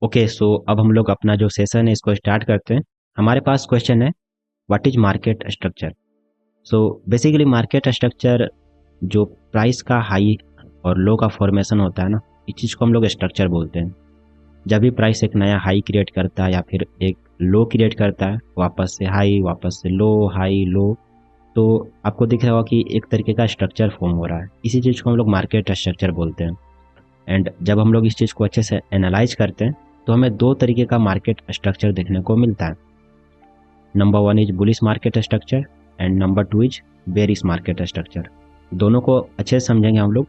Okay, सो अब हम लोग अपना जो सेशन है इसको स्टार्ट करते हैं। हमारे पास क्वेश्चन है, what is market structure. So basically market structure जो प्राइस का हाई और लो का फॉर्मेशन होता है ना, इस चीज़ को हम लोग स्ट्रक्चर बोलते हैं। जब भी प्राइस एक नया हाई क्रिएट करता है या फिर एक लो क्रिएट करता है, वापस से हाई, वापस से लो, हाई लो, तो आपको दिख रहा होगा कि एक तरीके का स्ट्रक्चर फॉर्म हो रहा है। इसी चीज़ को हम लोग मार्केट स्ट्रक्चर बोलते हैं। एंड जब हम लोग इस चीज़ को अच्छे से एनालाइज करते हैं तो हमें दो तरीके का मार्केट स्ट्रक्चर देखने को मिलता है। Number one is bullish market structure and number two is bearish market structure. दोनों को अच्छे से समझेंगे हम लोग,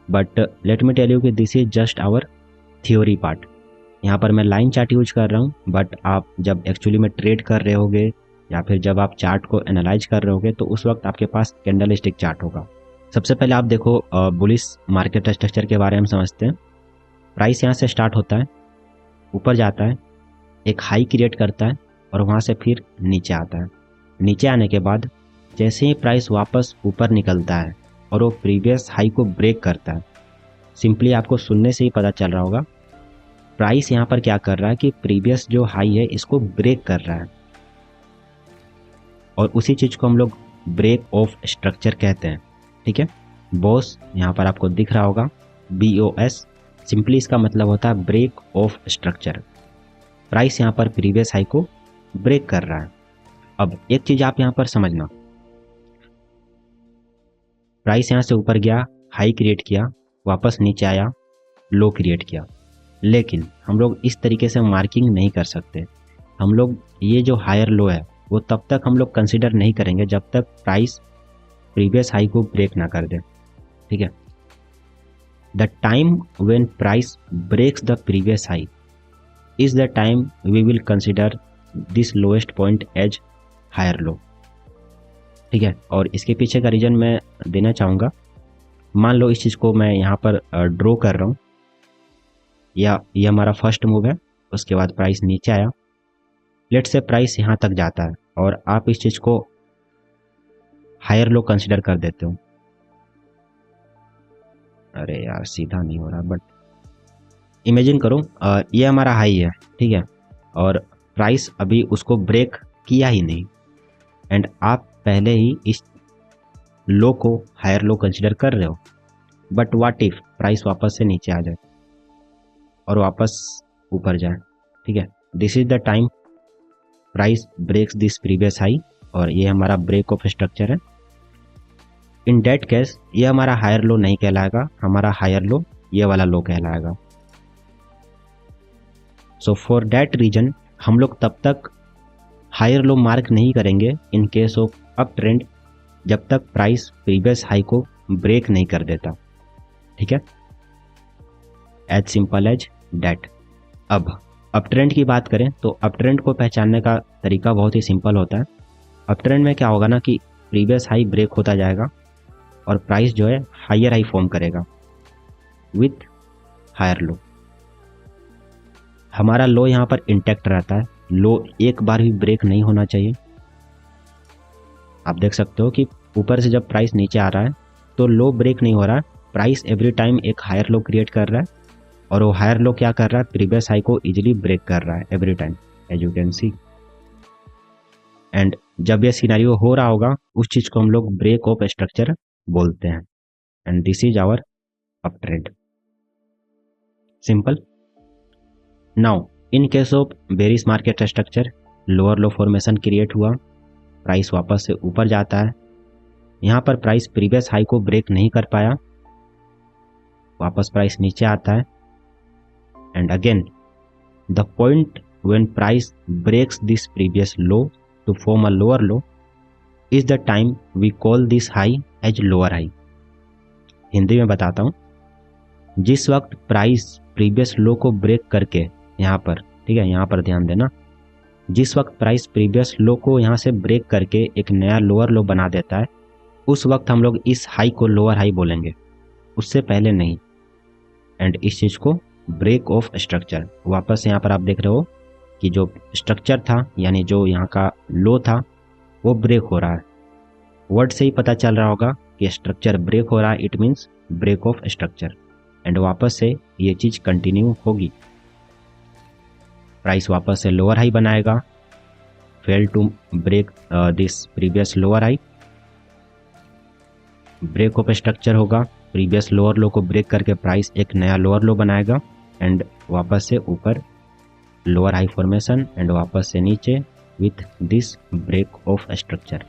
but let me tell you कि this is just our theory part. यहाँ पर मैं लाइन चार्ट यूज कर रहा हूँ, बट आप जब एक्चुअली में ट्रेड कर रहे होगे या फिर जब आप चार्ट को एनालाइज कर रहे होगे तो उस वक्त आपके पास कैंडल स्टिक चार्ट होगा। सबसे पहले आप देखो, बुलिश मार्केट स्ट्रक्चर के बारे में समझते हैं। प्राइस यहाँ से स्टार्ट होता है, ऊपर जाता है, एक हाई क्रिएट करता है और वहाँ से फिर नीचे आता है। नीचे आने के बाद जैसे ही प्राइस वापस ऊपर निकलता है और वो प्रीवियस हाई को ब्रेक करता है, सिंपली आपको सुनने से ही पता चल रहा होगा प्राइस यहाँ पर क्या कर रहा है कि प्रीवियस जो हाई है इसको ब्रेक कर रहा है। और उसी चीज़ को हम लोग ब्रेक ऑफ स्ट्रक्चर कहते हैं। ठीक है, बॉस यहाँ पर आपको दिख रहा होगा, BOS, सिंपली इसका मतलब होता है ब्रेक ऑफ स्ट्रक्चर। प्राइस यहाँ पर प्रीवियस हाई को ब्रेक कर रहा है। अब एक चीज आप यहाँ पर समझना, प्राइस यहाँ से ऊपर गया, हाई क्रिएट किया, वापस नीचे आया, लो क्रिएट किया, लेकिन हम लोग इस तरीके से मार्किंग नहीं कर सकते। हम लोग ये जो हायर लो है वो तब तक हम लोग कंसिडर नहीं करेंगे जब तक प्राइस प्रीवियस हाई को ब्रेक ना कर दे। ठीक है, the time when price breaks the previous high is the time we will consider this lowest point as higher low. ठीक है, और इसके पीछे का रीजन मैं देना चाहूँगा। मान लो इस चीज़ को मैं यहाँ पर ड्रॉ कर रहा हूँ, या ये हमारा फर्स्ट मूव है, उसके बाद प्राइस नीचे आया, लेट से प्राइस यहाँ तक जाता है और आप इस चीज़ को हायर लो कंसिडर कर देते हो। अरे यार सीधा नहीं हो रहा, बट इमेजिन करो ये हमारा हाई है, ठीक है, और प्राइस अभी उसको ब्रेक किया ही नहीं, एंड आप पहले ही इस लो को हायर लो कंसिडर कर रहे हो। बट व्हाट इफ प्राइस वापस से नीचे आ जाए और वापस ऊपर जाए। ठीक है, this is the time price breaks this previous high, और ये हमारा ब्रेक ऑफ स्ट्रक्चर है। इन डेट केस ये हमारा हायर लो नहीं कहलाएगा, हमारा हायर लो ये वाला लो कहलाएगा। सो फॉर दैट रीजन हम लोग तब तक हायर लो मार्क नहीं करेंगे इन केस ऑफ अप ट्रेंड जब तक प्राइस प्रीवियस हाई को ब्रेक नहीं कर देता। ठीक है, एज सिंपल एज दैट। अब अप ट्रेंड की बात करें तो अप ट्रेंड को पहचानने का तरीका बहुत ही सिंपल होता है। अप ट्रेंड में क्या होगा ना कि प्रीवियस हाई ब्रेक होता जाएगा और प्राइस जो है हायर हाई फॉर्म करेगा विथ हायर लो। हमारा लो यहाँ पर इंटैक्ट रहता है, लो एक बार भी ब्रेक नहीं होना चाहिए। आप देख सकते हो कि ऊपर से जब प्राइस नीचे आ रहा है तो लो ब्रेक नहीं हो रहा है, प्राइस एवरी टाइम एक हायर लो क्रिएट कर रहा है, और वो हायर लो क्या कर रहा है, प्रीवियस हाई को इजीली ब्रेक कर रहा है every time, as you can see. And जब ये सिनेरियो हो रहा होगा उस चीज को हम लोग ब्रेक ऑफ स्ट्रक्चर बोलते हैं, and this is our up trend. Simple. Now in case of bearish market structure, lower low formation create हुआ, प्राइस वापस से ऊपर जाता है, यहाँ पर प्राइस प्रीवियस हाई को ब्रेक नहीं कर पाया, वापस प्राइस नीचे आता है, and again the point when price breaks this previous low to form a lower low is the time we call this high as lower high. Hindi में बताता हूँ, जिस वक्त प्राइस प्रीवियस लो को ब्रेक करके यहाँ पर, ठीक है, यहाँ पर ध्यान देना, जिस वक्त प्राइस प्रीवियस लो को यहाँ से ब्रेक करके एक नया लोअर लो बना देता है, उस वक्त हम लोग इस हाई को लोअर हाई बोलेंगे, उससे पहले नहीं। एंड इस चीज़ को ब्रेक ऑफ स्ट्रक्चर, वापस यहाँ पर आप देख रहे हो कि जो स्ट्रक्चर था यानी जो यहाँ का लो था वो ब्रेक हो रहा है। वर्ड से ही पता चल रहा होगा कि स्ट्रक्चर ब्रेक हो रहा है, it means break of structure, and वापस से ये चीज़ कंटिन्यू होगी। प्राइस वापस से लोअर हाई बनाएगा, fail to break this previous lower high, break of structure होगा, प्रीवियस लोअर लो को ब्रेक करके प्राइस एक नया लोअर लो बनाएगा एंड वापस से ऊपर लोअर हाई फॉर्मेशन एंड वापस से नीचे with this break of structure.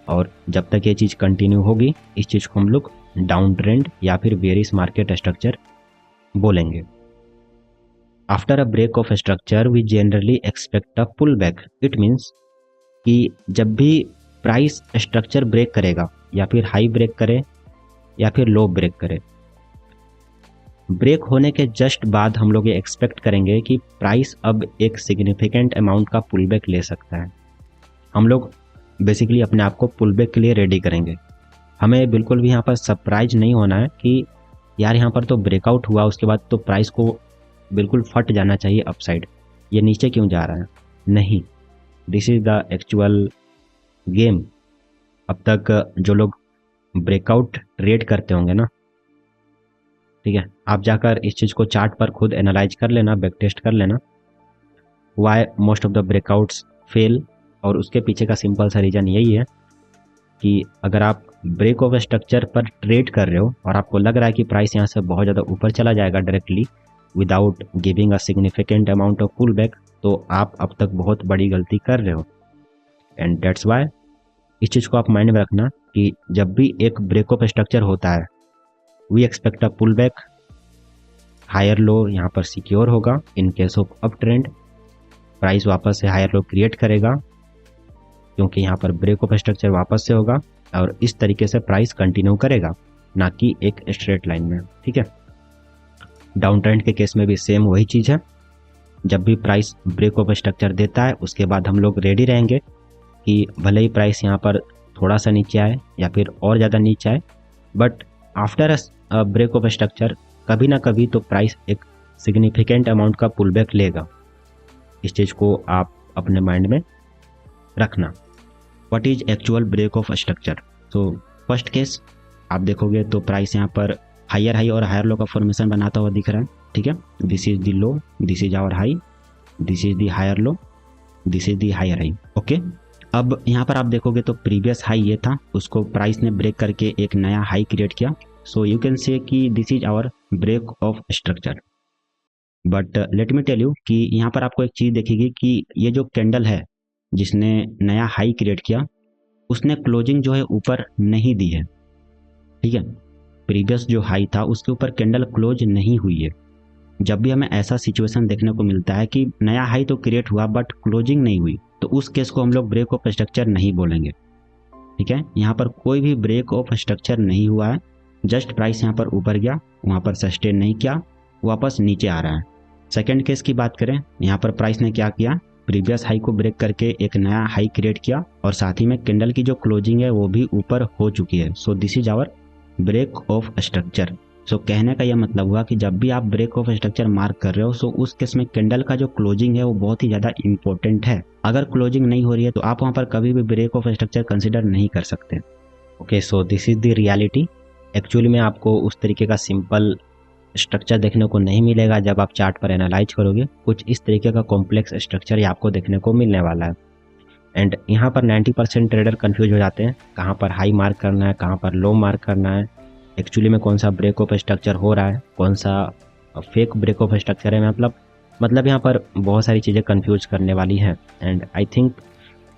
और जब तक ये चीज़ कंटिन्यू होगी इस चीज़ को हम लोग डाउन ट्रेंड या फिर बेयरिश मार्केट स्ट्रक्चर बोलेंगे। After a break of structure we generally expect a pull back. It means कि जब भी प्राइस स्ट्रक्चर ब्रेक करेगा या फिर हाई ब्रेक करे या फिर लो ब्रेक करे, ब्रेक होने के जस्ट बाद हम लोग ये एक्सपेक्ट करेंगे कि प्राइस अब एक सिग्निफिकेंट अमाउंट का पुल बैक ले सकता है। हम लोग बेसिकली अपने आप को पुल बैक के लिए रेडी करेंगे। हमें बिल्कुल भी यहाँ पर सरप्राइज नहीं होना है कि यार यहाँ पर तो ब्रेकआउट हुआ उसके बाद तो प्राइस को बिल्कुल फट जाना चाहिए अपसाइड, ये नीचे क्यों जा रहा है। नहीं, this is the actual game. अब तक जो लोग ब्रेकआउट ट्रेड करते होंगे ना, ठीक है, आप जाकर इस चीज़ को चार्ट पर खुद एनालाइज कर लेना, बैक टेस्ट कर लेना why most of the breakouts fail. और उसके पीछे का सिंपल सा रीज़न यही है कि अगर आप ब्रेक ऑफ स्ट्रक्चर पर ट्रेड कर रहे हो और आपको लग रहा है कि प्राइस यहाँ से बहुत ज़्यादा ऊपर चला जाएगा directly without giving a significant amount of pull back, तो आप अब तक बहुत बड़ी गलती कर रहे हो। एंड दैट्स वाई इस चीज़ को आप माइंड में रखना कि जब भी एक ब्रेक ऑफ स्ट्रक्चर होता है we expect a pull back, higher low यहाँ पर सिक्योर होगा। In case of up trend price वापस से हायर लो क्रिएट करेगा क्योंकि यहाँ पर ब्रेक ऑफ स्ट्रक्चर वापस से होगा और इस तरीके से प्राइस कंटिन्यू करेगा, ना कि एक स्ट्रेट लाइन में। ठीक है, डाउन ट्रेंड के केस में भी सेम वही चीज़ है। जब भी प्राइस ब्रेक ऑफ स्ट्रक्चर देता है उसके बाद हम लोग रेडी रहेंगे कि भले ही प्राइस यहाँ पर थोड़ा सा नीचे आए या फिर और ज़्यादा नीचे आए, but after a break of structure कभी ना कभी तो प्राइस एक सिग्निफिकेंट अमाउंट का पुल बैक लेगा। इस चीज़ को आप अपने माइंड में रखना। What is actual break of structure? तो फर्स्ट केस आप देखोगे तो प्राइस यहाँ पर हायर हाई और हायर लो का फॉर्मेशन बनाता हुआ दिख रहा है। ठीक है, this is the low, this is our high, this is the higher low, this is the higher high. Okay, अब यहाँ पर आप देखोगे तो प्रीवियस हाई ये था, उसको प्राइस ने ब्रेक करके एक नया हाई क्रिएट किया। सो यू कैन से कि this is our break of structure. But let me tell you कि यहाँ पर आपको एक चीज़ देखेगी कि ये जो कैंडल है जिसने नया हाई क्रिएट किया उसने क्लोजिंग जो है ऊपर नहीं दी है। ठीक है, प्रीवियस जो हाई था उसके ऊपर कैंडल क्लोज नहीं हुई है। जब भी हमें ऐसा सिचुएशन देखने को मिलता है कि नया हाई तो क्रिएट हुआ बट क्लोजिंग नहीं हुई, तो उस केस को हम लोग ब्रेक ऑफ स्ट्रक्चर नहीं बोलेंगे। ठीक है, यहाँ पर कोई भी ब्रेक ऑफ स्ट्रक्चर नहीं हुआ है, जस्ट प्राइस यहाँ पर ऊपर गया, वहाँ पर सस्टेन नहीं किया, वापस नीचे आ रहा है। सेकेंड केस की बात करें, यहाँ पर प्राइस ने क्या किया, प्रीवियस हाई को ब्रेक करके एक नया हाई क्रिएट किया और साथ ही में कैंडल की जो क्लोजिंग है वो भी ऊपर हो चुकी है। So this is our break of structure. So कहने का यह मतलब हुआ कि जब भी आप ब्रेक ऑफ स्ट्रक्चर मार्क कर रहे हो सो उस केस में कैंडल का जो क्लोजिंग है वो बहुत ही ज़्यादा इंपॉर्टेंट है। अगर क्लोजिंग नहीं हो रही है तो आप वहाँ पर कभी भी ब्रेक ऑफ स्ट्रक्चर कंसिडर नहीं कर सकते। Okay, so this is the reality. Actually में आपको उस तरीके का सिंपल स्ट्रक्चर देखने को नहीं मिलेगा। जब आप चार्ट पर एनालाइज करोगे कुछ इस तरीके का कॉम्प्लेक्स स्ट्रक्चर ही आपको देखने को मिलने वाला है। एंड यहाँ पर 90% ट्रेडर कंफ्यूज हो जाते हैं, कहाँ पर हाई मार्क करना है, कहाँ पर लो मार्क करना है, एक्चुअली में कौन सा ब्रेक ऑफ स्ट्रक्चर हो रहा है, कौन सा फेक ब्रेक ऑफ स्ट्रक्चर है। मतलब यहाँ पर बहुत सारी चीज़ें कंफ्यूज करने वाली हैं and I think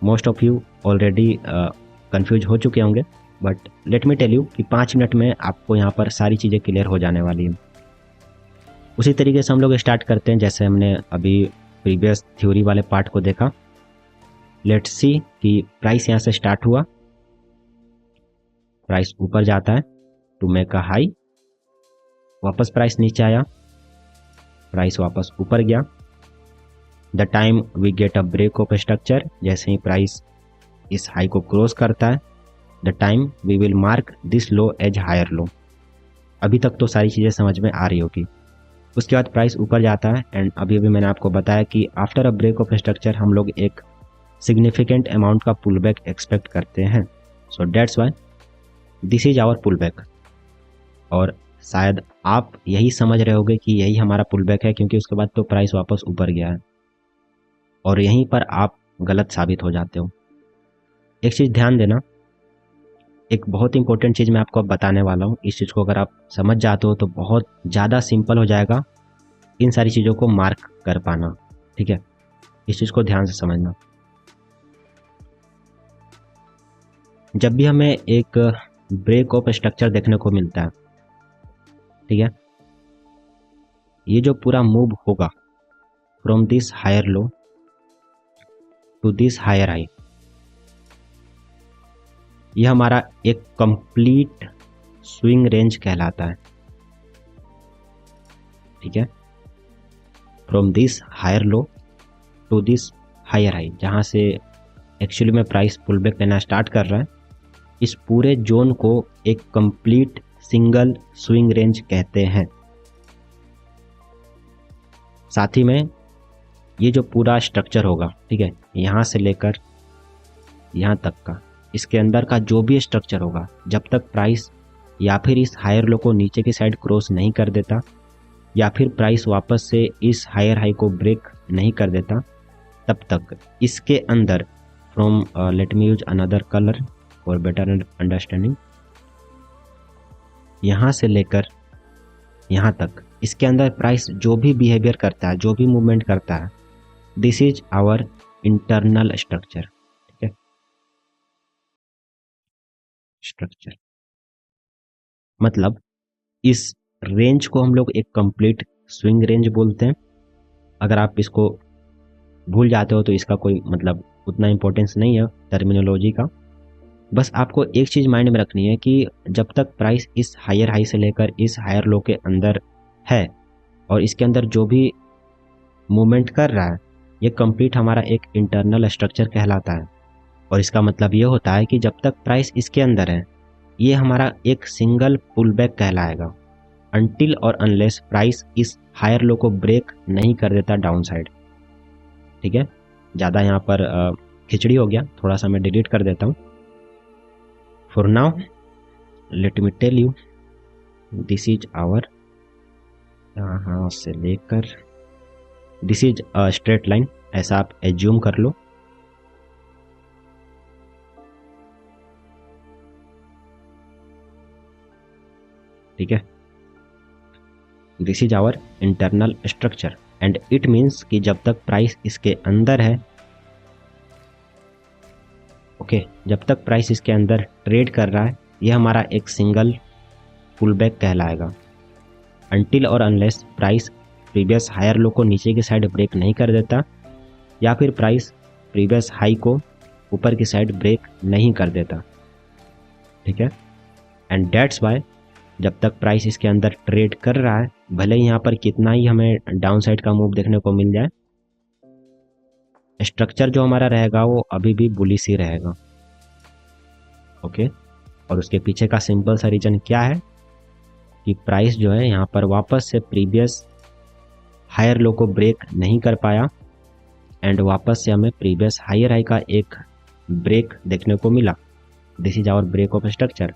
most of you already confuse हो चुके होंगे। But let me tell you कि 5 मिनट में आपको यहाँ पर सारी चीज़ें क्लियर हो जाने वाली हैं। उसी तरीके से हम लोग स्टार्ट करते हैं जैसे हमने अभी प्रीवियस थ्योरी वाले पार्ट को देखा। लेट्स सी कि प्राइस यहाँ से स्टार्ट हुआ, प्राइस ऊपर जाता है टू मेक अ हाई, वापस प्राइस नीचे आया, प्राइस वापस ऊपर गया। The time we get a break of structure, जैसे ही प्राइस इस हाई को क्रॉस करता है, the time we will mark this low as higher low. अभी तक तो सारी चीज़ें समझ में आ रही होगी। उसके बाद प्राइस ऊपर जाता है एंड अभी मैंने आपको बताया कि after a break of structure हम लोग एक सिग्निफिकेंट अमाउंट का पुल बैक एक्सपेक्ट करते हैं। So that's why this is our pull back. और शायद आप यही समझ रहे होगे कि यही हमारा पुल बैक है क्योंकि उसके बाद तो प्राइस वापस ऊपर गया है। और यहीं पर आप गलत साबित हो जाते हो। एक चीज़ ध्यान देना, एक बहुत इंपॉर्टेंट चीज़ मैं आपको अब बताने वाला हूँ। इस चीज़ को अगर आप समझ जाते हो तो बहुत ज़्यादा सिंपल हो जाएगा इन सारी चीज़ों को मार्क कर पाना, ठीक है। इस चीज़ को ध्यान से समझना। जब भी हमें एक ब्रेक ऑफ स्ट्रक्चर देखने को मिलता है, ठीक है, ये जो पूरा मूव होगा from this higher low to this higher high, ये हमारा एक कंप्लीट स्विंग रेंज कहलाता है, ठीक है। From this higher low to this higher high, जहाँ से एक्चुअली में प्राइस पुल बैक लेना स्टार्ट कर रहा है, इस पूरे जोन को एक कंप्लीट सिंगल स्विंग रेंज कहते हैं। साथ ही में ये जो पूरा स्ट्रक्चर होगा, ठीक है, यहाँ से लेकर यहाँ तक का, इसके अंदर का जो भी स्ट्रक्चर होगा, जब तक प्राइस या फिर इस हायर लो को नीचे की साइड क्रॉस नहीं कर देता या फिर प्राइस वापस से इस हायर हाई को ब्रेक नहीं कर देता, तब तक इसके अंदर from let me use another colour for better understanding, यहाँ से लेकर यहाँ तक इसके अंदर प्राइस जो भी बिहेवियर करता है, जो भी मूवमेंट करता है, this is our internal structure, ठीक है। स्ट्रक्चर मतलब इस रेंज को हम लोग एक कंप्लीट स्विंग रेंज बोलते हैं। अगर आप इसको भूल जाते हो तो इसका कोई मतलब उतना इम्पोर्टेंस नहीं है टर्मिनोलॉजी का। बस आपको एक चीज़ माइंड में रखनी है कि जब तक प्राइस इस हायर हाई से लेकर इस हायर लो के अंदर है और इसके अंदर जो भी मूवमेंट कर रहा है, ये कंप्लीट हमारा एक इंटरनल स्ट्रक्चर कहलाता है। और इसका मतलब ये होता है कि जब तक प्राइस इसके अंदर है, ये हमारा एक सिंगल पुल बैक कहलाएगा, अनटिल और अनलेस प्राइस इस हायर लो को ब्रेक नहीं कर देता डाउन साइड, ठीक है। ज़्यादा यहाँ पर खिचड़ी हो गया, थोड़ा सा मैं डिलीट कर देता हूँ। For now let me tell you, this is our, यहाँ से लेकर this is a straight line, ऐसा आप एज्यूम कर लो, ठीक है। This is our internal structure and it means कि जब तक प्राइस इसके अंदर है, ओके, जब तक प्राइस इसके अंदर ट्रेड कर रहा है, यह हमारा एक सिंगल पुल बैक कहलाएगा, अनटिल और unless price previous higher low को नीचे की साइड ब्रेक नहीं कर देता या फिर प्राइस प्रीवियस हाई को ऊपर की साइड ब्रेक नहीं कर देता, ठीक है। एंड दैट्स वाई जब तक प्राइस इसके अंदर ट्रेड कर रहा है, भले ही यहाँ पर कितना ही हमें डाउन साइड का मूव देखने को मिल जाए, स्ट्रक्चर जो हमारा रहेगा वो अभी भी बुलिश ही रहेगा, ओके। और उसके पीछे का सिंपल सा रीजन क्या है कि प्राइस जो है यहाँ पर वापस से प्रीवियस हायर लो को ब्रेक नहीं कर पाया एंड वापस से हमें प्रीवियस हायर हाई का एक ब्रेक देखने को मिला। This is our break of structure.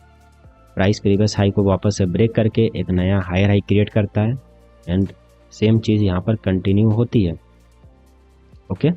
Price previous high को वापस से ब्रेक करके एक नया हायर हाई क्रिएट करता है एंड सेम चीज़ यहाँ पर कंटिन्यू होती है, okay.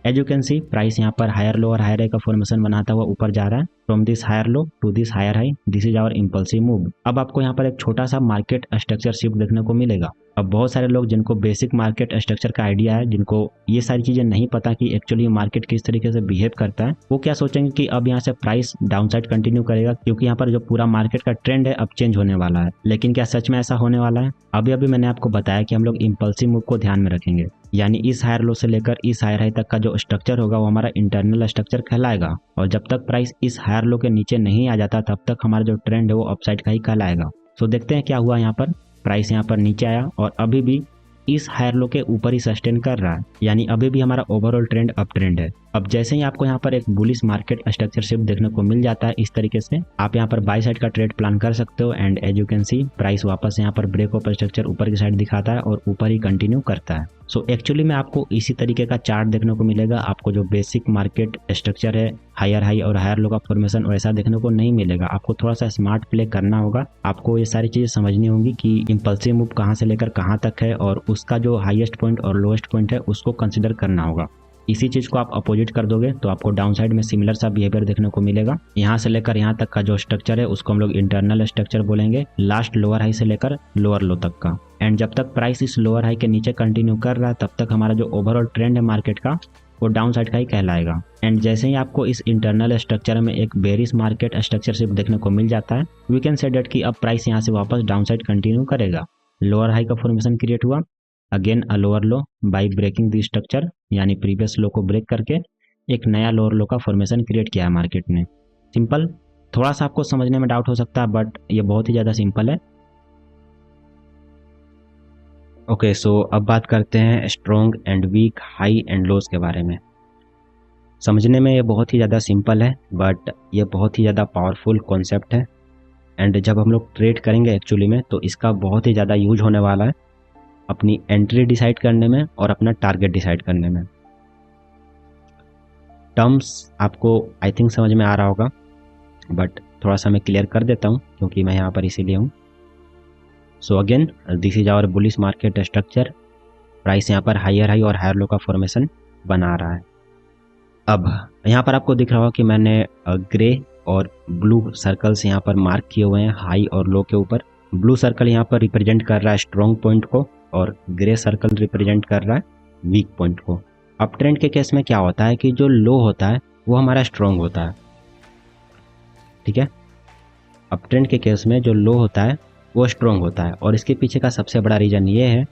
As you can see price यहाँ पर हायर लो और हायर हाई का फॉर्मेशन बनाता हुआ ऊपर जा रहा है, from this higher low to this higher high, this is our impulsive move. अब आपको यहाँ पर एक छोटा सा मार्केट स्ट्रक्चर शिफ्ट देखने को मिलेगा। अब बहुत सारे लोग जिनको बेसिक मार्केट स्ट्रक्चर का आइडिया है, जिनको ये सारी चीज़ें नहीं पता कि एक्चुअली मार्केट किस तरीके से बिहेव करता है, वो क्या सोचेंगे कि अब यहाँ से प्राइस डाउन साइड कंटिन्यू करेगा क्योंकि यहाँ पर जो पूरा मार्केट का ट्रेंड है अब चेंज होने वाला है। लेकिन क्या सच में ऐसा होने वाला है? अभी अभी मैंने आपको बताया कि हम लोग इम्पल्सिव मूव को ध्यान में रखेंगे, यानी इस हायर लो से लेकर इस हायर हाई तक का जो स्ट्रक्चर होगा वो हमारा इंटरनल स्ट्रक्चर कहलाएगा। और जब तक प्राइस इस हायर लो के नीचे नहीं आ जाता तब तक हमारा जो ट्रेंड है वो अपसाइड का ही कहलाएगा। सो देखते हैं क्या हुआ। यहाँ पर प्राइस यहाँ पर नीचे आया और अभी भी इस हायर लो के ऊपर ही सस्टेन कर रहा है, यानी अभी भी हमारा ओवरऑल ट्रेंड अप ट्रेंड है। अब जैसे ही आपको यहाँ पर एक बुलिश मार्केट स्ट्रक्चर शिफ्ट देखने को मिल जाता है, इस तरीके से आप यहाँ पर बाय साइड का ट्रेड प्लान कर सकते हो। And as you can see price वापस यहाँ पर ब्रेक ऑफ स्ट्रक्चर ऊपर की साइड दिखाता है और ऊपर ही कंटिन्यू करता है। सो एक्चुअली में आपको इसी तरीके का चार्ट देखने को मिलेगा। आपको जो बेसिक मार्केट स्ट्रक्चर है, हायर हाई और हायर लो का फॉर्मेशन वैसा देखने को नहीं मिलेगा। आपको थोड़ा सा स्मार्ट प्ले करना होगा। आपको ये सारी चीजें समझनी होंगी कि इंपल्सिव मूव कहाँ से लेकर कहाँ तक है और उसका जो हाईएस्ट पॉइंट और लोएस्ट पॉइंट है उसको कंसिडर करना होगा। इसी चीज़ को आप अपोजिट कर दोगे तो आपको डाउन साइड में सिमिलर सा बिहेवियर देखने को मिलेगा। यहाँ से लेकर यहाँ तक का जो स्ट्रक्चर है उसको हम लोग इंटरनल स्ट्रक्चर बोलेंगे, लास्ट लोअर हाई से लेकर लोअर लो तक का। एंड जब तक प्राइस इस लोअर हाई के नीचे कंटिन्यू कर रहा है तब तक हमारा जो ओवरऑल ट्रेंड है मार्केट का वो डाउन साइड का ही कहलाएगा। एंड जैसे ही आपको इस इंटरनल स्ट्रक्चर में एक बेरिश मार्केट स्ट्रक्चर शिफ्ट देखने को मिल जाता है, वी कैन से डेट कि अब प्राइस यहाँ से वापस डाउन साइड कंटिन्यू करेगा। लोअर हाई का फॉर्मेशन क्रिएट हुआ, again a lower low by breaking the structure, यानी प्रीवियस लो को ब्रेक करके एक नया लोअर लो का फॉर्मेशन क्रिएट किया है मार्केट ने। सिंपल, थोड़ा सा आपको समझने में डाउट हो सकता है बट ये बहुत ही ज़्यादा सिंपल है। ओके, सो अब बात करते हैं strong and weak high and lows के बारे में। समझने में ये बहुत ही ज़्यादा सिंपल है बट ये बहुत ही ज़्यादा पावरफुल कॉन्सेप्ट है। एंड जब हम लोग ट्रेड करेंगे एक्चुअली में तो इसका बहुत ही ज़्यादा यूज होने वाला है अपनी एंट्री डिसाइड करने में और अपना टारगेट डिसाइड करने में। टर्म्स आपको आई थिंक समझ में आ रहा होगा बट थोड़ा सा मैं क्लियर कर देता हूँ क्योंकि मैं यहाँ पर इसीलिए हूँ। So again this is our bullish market structure. Price यहाँ पर हायर हाई और हायर लो का फॉर्मेशन बना रहा है। अब यहाँ पर आपको दिख रहा होगा कि मैंने ग्रे और ब्लू सर्कल्स यहाँ पर मार्क किए हुए हैं हाई और लो के ऊपर। ब्लू सर्कल यहाँ पर रिप्रेजेंट कर रहा है स्ट्रॉन्ग पॉइंट को और ग्रे सर्कल रिप्रेजेंट कर रहा है वीक पॉइंट को। अप ट्रेंड के केस में क्या होता है कि जो लो होता है वो हमारा स्ट्रॉन्ग होता है, ठीक है। अप ट्रेंड के केस में जो लो होता है वो स्ट्रॉन्ग होता है और इसके पीछे का सबसे बड़ा रीज़न ये है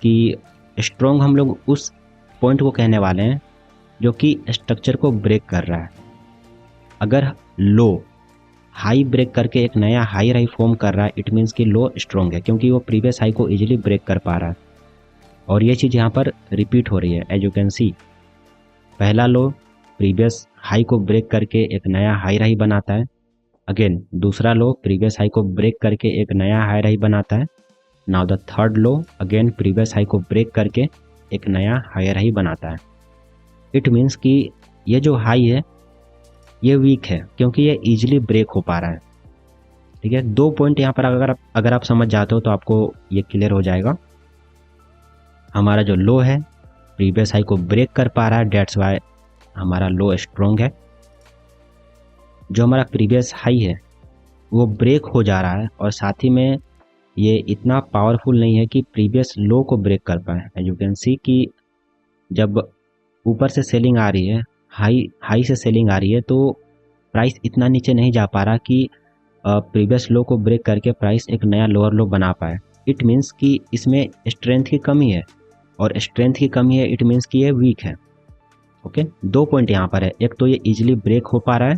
कि स्ट्रॉन्ग हम लोग उस पॉइंट को कहने वाले हैं जो कि स्ट्रक्चर को ब्रेक कर रहा है। अगर लो हाई ब्रेक करके एक नया हाई हाई फॉर्म कर रहा है, इट मीन्स कि लो स्ट्रॉन्ग है क्योंकि वो प्रीवियस हाई को इजीली ब्रेक कर पा रहा है। और ये चीज़ यहाँ पर रिपीट हो रही है एज यू कैन सी। पहला लो प्रीवियस हाई को ब्रेक करके एक नया हाई हाई बनाता है, अगेन दूसरा लो प्रीवियस हाई को ब्रेक करके एक नया हाई हाई बनाता है। Now the third low again previous high को ब्रेक करके एक नया हायर हाई बनाता है। इट मीन्स कि ये जो हाई है ये वीक है क्योंकि ये इजीली ब्रेक हो पा रहा है, ठीक है। 2 पॉइंट यहाँ पर अगर आप समझ जाते हो तो आपको ये क्लियर हो जाएगा। हमारा जो लो है प्रीवियस हाई को ब्रेक कर पा रहा है, डेट्स वाई हमारा लो स्ट्रॉन्ग है। जो हमारा प्रीवियस हाई है वो ब्रेक हो जा रहा है और साथ ही में ये इतना पावरफुल नहीं है कि प्रीवियस लो को ब्रेक कर पाए। एज यू कैन सी कि जब ऊपर से सेलिंग आ रही है, हाई से सेलिंग आ रही है तो प्राइस इतना नीचे नहीं जा पा रहा कि प्रीवियस लो को ब्रेक करके प्राइस एक नया लोअर लो बना पाए। इट मीन्स कि इसमें स्ट्रेंथ की कमी है और स्ट्रेंथ की कमी है, इट मीन्स कि ये वीक है। ओके, 2 पॉइंट यहाँ पर है, एक तो ये इजीली ब्रेक हो पा रहा है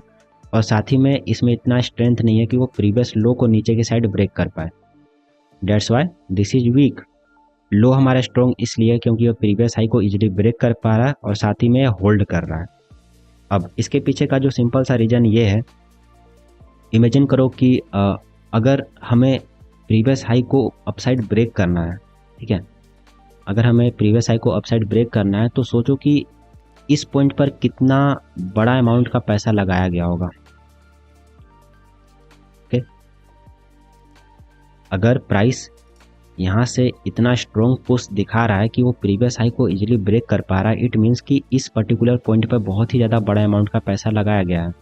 और साथ ही में इसमें इतना स्ट्रेंथ नहीं है कि वो प्रीवियस लो को नीचे की साइड ब्रेक कर पाए। That's why this is weak. Low हमारा स्ट्रॉन्ग इसलिए क्योंकि वो प्रीवियस हाई को इजीली ब्रेक कर पा रहा है और साथ ही में होल्ड कर रहा है। अब इसके पीछे का जो सिंपल सा रीज़न ये है, इमेजिन करो कि अगर हमें प्रीवियस हाई को अपसाइड ब्रेक करना है, ठीक है, अगर हमें प्रीवियस हाई को अपसाइड ब्रेक करना है तो सोचो कि इस पॉइंट पर कितना बड़ा अमाउंट का पैसा लगाया गया होगा। ओके, अगर प्राइस यहाँ से इतना स्ट्रॉन्ग पुश दिखा रहा है कि वो प्रीवियस हाई को इजीली ब्रेक कर पा रहा है, इट मीन्स कि इस पर्टिकुलर पॉइंट पर बहुत ही ज़्यादा बड़ा अमाउंट का पैसा लगाया गया है।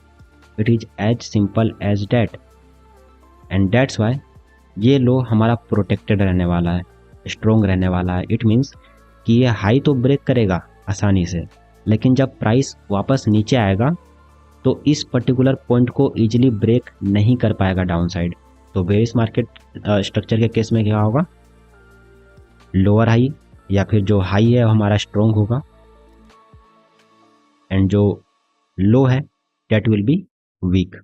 It is as simple as that and that's why ये लो हमारा प्रोटेक्टेड रहने वाला है, स्ट्रॉन्ग रहने वाला है। इट मीन्स कि ये हाई तो ब्रेक करेगा आसानी से, लेकिन जब प्राइस वापस नीचे आएगा तो इस पर्टिकुलर पॉइंट को ईजिली ब्रेक नहीं कर पाएगा डाउन साइड। तो बेरिश मार्केट स्ट्रक्चर के केस में क्या होगा, लोअर हाई या फिर जो हाई है वो हमारा स्ट्रॉन्ग होगा एंड जो लो है that will be weak.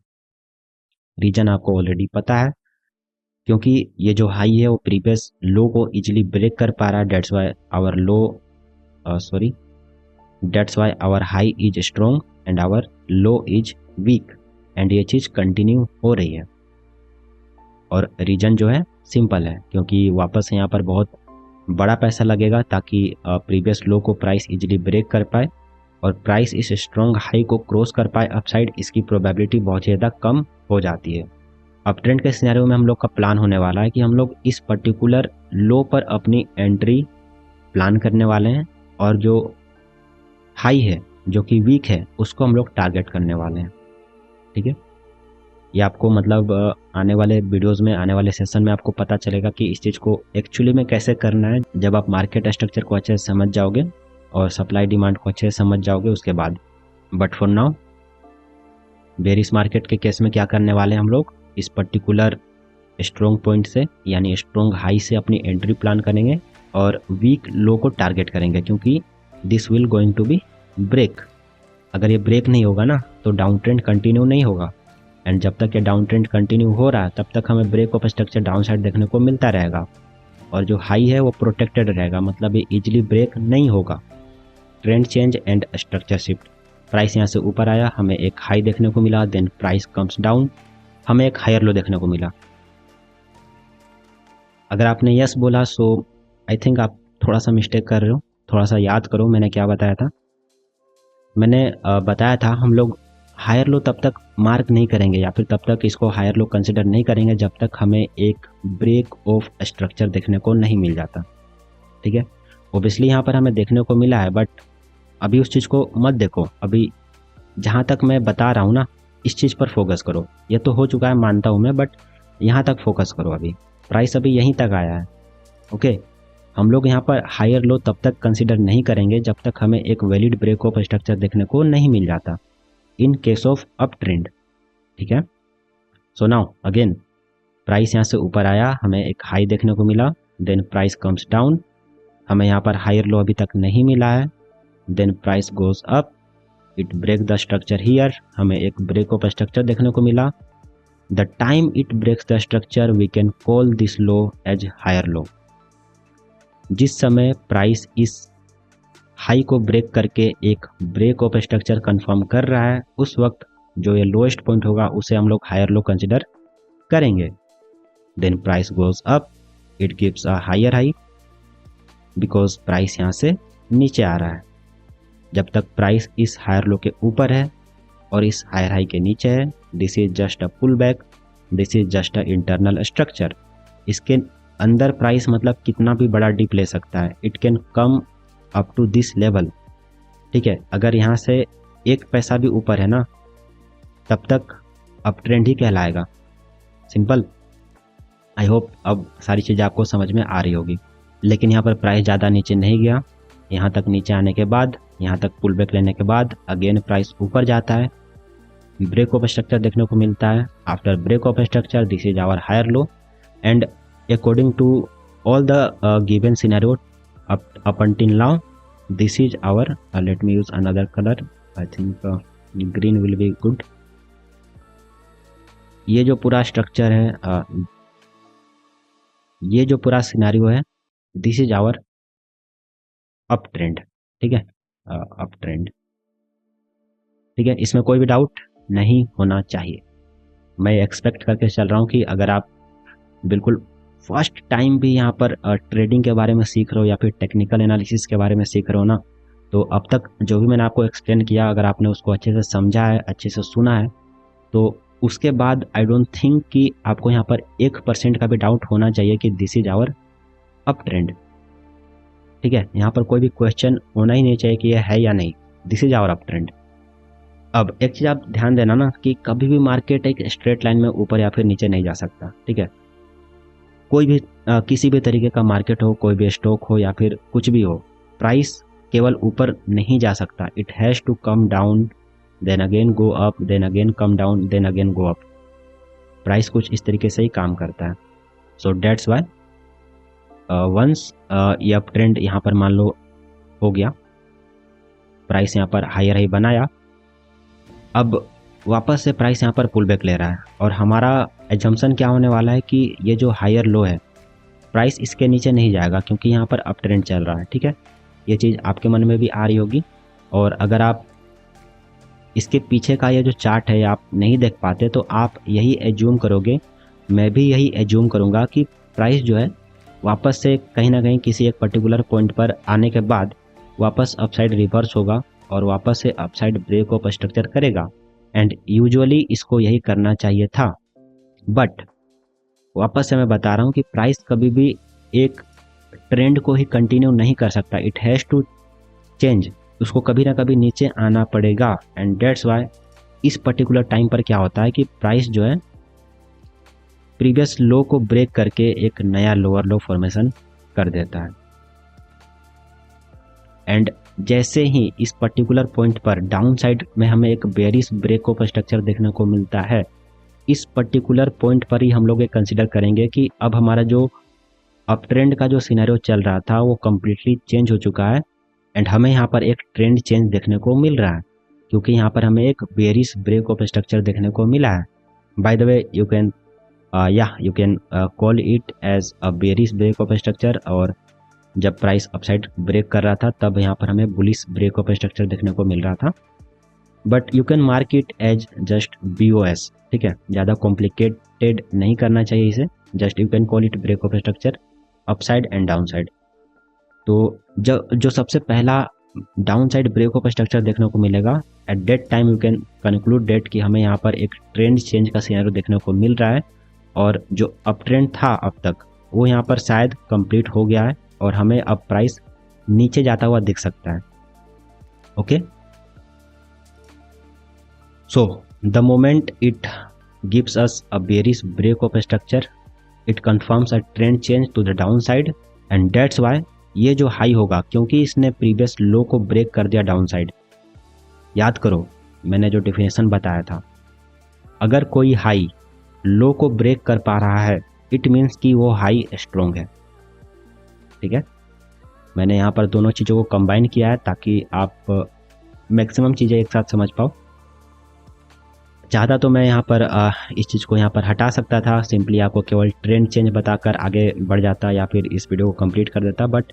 Reason आपको ऑलरेडी पता है क्योंकि ये जो हाई है वो प्रीवियस लो को इजीली ब्रेक कर पा रहा है। That's why our that's why our high is strong and our low is weak and ये चीज़ कंटिन्यू हो रही है। और रीजन जो है सिंपल है क्योंकि वापस यहाँ पर बहुत बड़ा पैसा लगेगा ताकि प्रीवियस लो को प्राइस इजीली ब्रेक कर पाए और प्राइस इस स्ट्रॉन्ग हाई को क्रॉस कर पाए अपसाइड, इसकी प्रोबेबिलिटी बहुत ज़्यादा कम हो जाती है। अब ट्रेंड के सिनेरियो में हम लोग का प्लान होने वाला है कि हम लोग इस पर्टिकुलर लो पर अपनी एंट्री प्लान करने वाले हैं और जो हाई है, जो कि वीक है, उसको हम लोग टारगेट करने वाले हैं। ठीक है, ये आपको मतलब आने वाले वीडियोस में, आने वाले सेशन में आपको पता चलेगा कि इस चीज़ को एक्चुअली में कैसे करना है, जब आप मार्केट स्ट्रक्चर को अच्छे से समझ जाओगे और सप्लाई डिमांड को अच्छे से समझ जाओगे उसके बाद। But for now bearish market के केस में क्या करने वाले हैं हम लोग, इस पर्टिकुलर स्ट्रॉन्ग पॉइंट से यानी स्ट्रॉन्ग हाई से अपनी एंट्री प्लान करेंगे और वीक लो को टारगेट करेंगे, क्योंकि this will going to be break. अगर ये ब्रेक नहीं होगा ना तो डाउन ट्रेंड कंटिन्यू नहीं होगा, एंड जब तक ये डाउन ट्रेंड कंटिन्यू हो रहा है तब तक हमें break of structure down side देखने को मिलता रहेगा, और जो हाई है वो प्रोटेक्टेड रहेगा, मतलब ये इजीली ब्रेक नहीं होगा। Trend change and structure shift, price यहाँ से ऊपर आया, हमें एक हाई देखने को मिला, देन प्राइस कम्स डाउन, हमें एक हायर लो देखने को मिला। अगर आपने यस बोला सो आई थिंक आप थोड़ा सा मिस्टेक कर रहे हो। थोड़ा सा याद करो मैंने क्या बताया था। मैंने बताया था हम लोग हायर लो तब तक मार्क नहीं करेंगे या फिर तब तक इसको हायर लो कंसिडर नहीं करेंगे जब तक हमें एक ब्रेक ऑफ स्ट्रक्चर देखने को नहीं मिल जाता। ठीक है, ओबियसली यहाँ पर हमें देखने को मिला है, बट अभी उस चीज़ को मत देखो। अभी जहाँ तक मैं बता रहा हूँ ना, इस चीज़ पर फोकस करो। ये तो हो चुका है मानता हूँ मैं, बट यहाँ तक फोकस करो। अभी प्राइस अभी यहीं तक आया है। ओके, हम लोग यहाँ पर हायर लो तब तक कंसिडर नहीं करेंगे जब तक हमें एक वैलिड ब्रेक ऑफ स्ट्रक्चर देखने को नहीं मिल जाता इन केस ऑफ अप ट्रेंड। ठीक है, सो नाउ अगेन प्राइस यहाँ से ऊपर आया, हमें एक हाई देखने को मिला, देन प्राइस कम्स डाउन, हमें यहाँ पर हायर लो अभी तक नहीं मिला है, then price goes up, it break the structure here, हमें एक ब्रेक ऑफ स्ट्रक्चर देखने को मिला। The time it breaks the structure we can call this low as higher low. जिस समय प्राइस इस हाई को ब्रेक करके एक ब्रेक ऑफ स्ट्रक्चर कंफर्म कर रहा है, उस वक्त जो ये लोएस्ट पॉइंट होगा उसे हम लोग हायर लो कंसिडर करेंगे। Then price goes up, it gives a higher high because price यहाँ से नीचे आ रहा है। जब तक प्राइस इस हायर लो के ऊपर है और इस हायर हाई के नीचे है, this is just a pull back, this is just a internal structure. इसके अंदर प्राइस मतलब कितना भी बड़ा डिप ले सकता है, it can come up to this level. ठीक है, अगर यहाँ से एक पैसा भी ऊपर है ना तब तक अप ट्रेंड ही कहलाएगा। सिंपल। आई होप अब सारी चीज़ें आपको समझ में आ रही होगी। लेकिन यहाँ पर प्राइस ज़्यादा नीचे नहीं गया, यहाँ तक नीचे आने के बाद, यहाँ तक पुल बैक लेने के बाद अगेन प्राइस ऊपर जाता है, ब्रेक ऑफ स्ट्रक्चर देखने को मिलता है। After break of structure this is our higher low, and according to all the given scenario up until now this is our let me use another color, I think green will be good। ये जो पूरा structure है, ये जो पूरा scenario है, this is our up trend. ठीक है, अप ट्रेंड। ठीक है, इसमें कोई भी डाउट नहीं होना चाहिए। मैं एक्सपेक्ट करके चल रहा हूँ कि अगर आप बिल्कुल फर्स्ट टाइम भी यहाँ पर ट्रेडिंग के बारे में सीख रहे हो या फिर टेक्निकल एनालिसिस के बारे में सीख रहे हो ना, तो अब तक जो भी मैंने आपको एक्सप्लेन किया, अगर आपने उसको अच्छे से समझा है, अच्छे से सुना है, तो उसके बाद आई डोंट थिंक कि आपको यहाँ पर 1% का भी डाउट होना चाहिए कि this is our up trend. ठीक है, यहाँ पर कोई भी क्वेश्चन होना ही नहीं चाहिए कि यह है या नहीं, this is our up trend. अब एक चीज़ आप ध्यान देना ना कि कभी भी मार्केट एक स्ट्रेट लाइन में ऊपर या फिर नीचे नहीं जा सकता। ठीक है, कोई भी किसी भी तरीके का मार्केट हो, कोई भी स्टॉक हो या फिर कुछ भी हो, प्राइस केवल ऊपर नहीं जा सकता। It has to come down, then again go up, then again come down, then again go up. Price कुछ इस तरीके से ही काम करता है। सो डेट्स वाई वंस ये अप ट्रेंड यहाँ पर मान लो हो गया, प्राइस यहाँ पर हायर हाई बनाया, अब वापस से प्राइस यहाँ पर पुल बैक ले रहा है, और हमारा एजम्पशन क्या होने वाला है कि ये जो हायर लो है, प्राइस इसके नीचे नहीं जाएगा क्योंकि यहाँ पर अप ट्रेंड चल रहा है। ठीक है, ये चीज़ आपके मन में भी आ रही होगी। और अगर आप इसके पीछे का ये जो चार्ट है आप नहीं देख पाते तो आप यही एज्यूम करोगे, मैं भी यही एज्यूम करूँगा कि प्राइस जो है वापस से कहीं ना कहीं किसी एक पर्टिकुलर पॉइंट पर आने के बाद वापस अपसाइड रिवर्स होगा और वापस से अपसाइड ब्रेक ऑफ स्ट्रक्चर करेगा, एंड यूजुअली इसको यही करना चाहिए था। बट वापस से मैं बता रहा हूँ कि प्राइस कभी भी एक ट्रेंड को ही कंटिन्यू नहीं कर सकता, इट हैज़ टू चेंज। उसको कभी ना कभी नीचे आना पड़ेगा। एंड डेट्स वाई इस पर्टिकुलर टाइम पर क्या होता है कि प्राइस जो है प्रीवियस लो को ब्रेक करके एक नया लोअर लो फॉर्मेशन कर देता है। एंड जैसे ही इस पर्टिकुलर पॉइंट पर डाउन साइड में हमें एक बेरिश ब्रेक ऑफ स्ट्रक्चर देखने को मिलता है, इस पर्टिकुलर पॉइंट पर ही हम लोग ये कंसिडर करेंगे कि अब हमारा जो अप ट्रेंड का जो सिनेरियो चल रहा था वो कम्प्लीटली चेंज हो चुका है। एंड हमें यहाँ पर एक ट्रेंड चेंज देखने को मिल रहा है, क्योंकि यहाँ पर हमें एक बेरिश ब्रेक ऑफ स्ट्रक्चर देखने को मिला है। By the way you can call it as a bearish break of structure. और जब प्राइस अपसाइड ब्रेक कर रहा था तब यहाँ पर हमें बुलिश ब्रेक ऑफ स्ट्रक्चर देखने को मिल रहा था, but you can mark it as just BOS। ठीक है, ज़्यादा कॉम्प्लिकेटेड नहीं करना चाहिए इसे, just you can call it break of structure upside and down side. तो जो सबसे पहला down side break of structure देखने को मिलेगा, at that time you can conclude that कि हमें यहाँ पर एक ट्रेंड चेंज का सिनेरियो देखने को मिल रहा है, और जो अप ट्रेंड था अब तक वो यहाँ पर शायद कंप्लीट हो गया है और हमें अब प्राइस नीचे जाता हुआ दिख सकता है। Okay, so the moment it gives us a bearish break of structure, it confirms a trend change to the down side. And that's why ये जो हाई होगा, क्योंकि इसने प्रीवियस लो को ब्रेक कर दिया डाउन साइड। याद करो मैंने जो डेफिनेशन बताया था, अगर कोई हाई लो को ब्रेक कर पा रहा है इट मीन्स कि वो हाई स्ट्रोंग है। ठीक है, मैंने यहाँ पर दोनों चीज़ों को कंबाइन किया है ताकि आप मैक्सिमम चीज़ें एक साथ समझ पाओ। चाहता तो मैं यहाँ पर इस चीज़ को यहाँ पर हटा सकता था, सिंपली आपको केवल ट्रेंड चेंज बताकर आगे बढ़ जाता या फिर इस वीडियो को कंप्लीट कर देता, but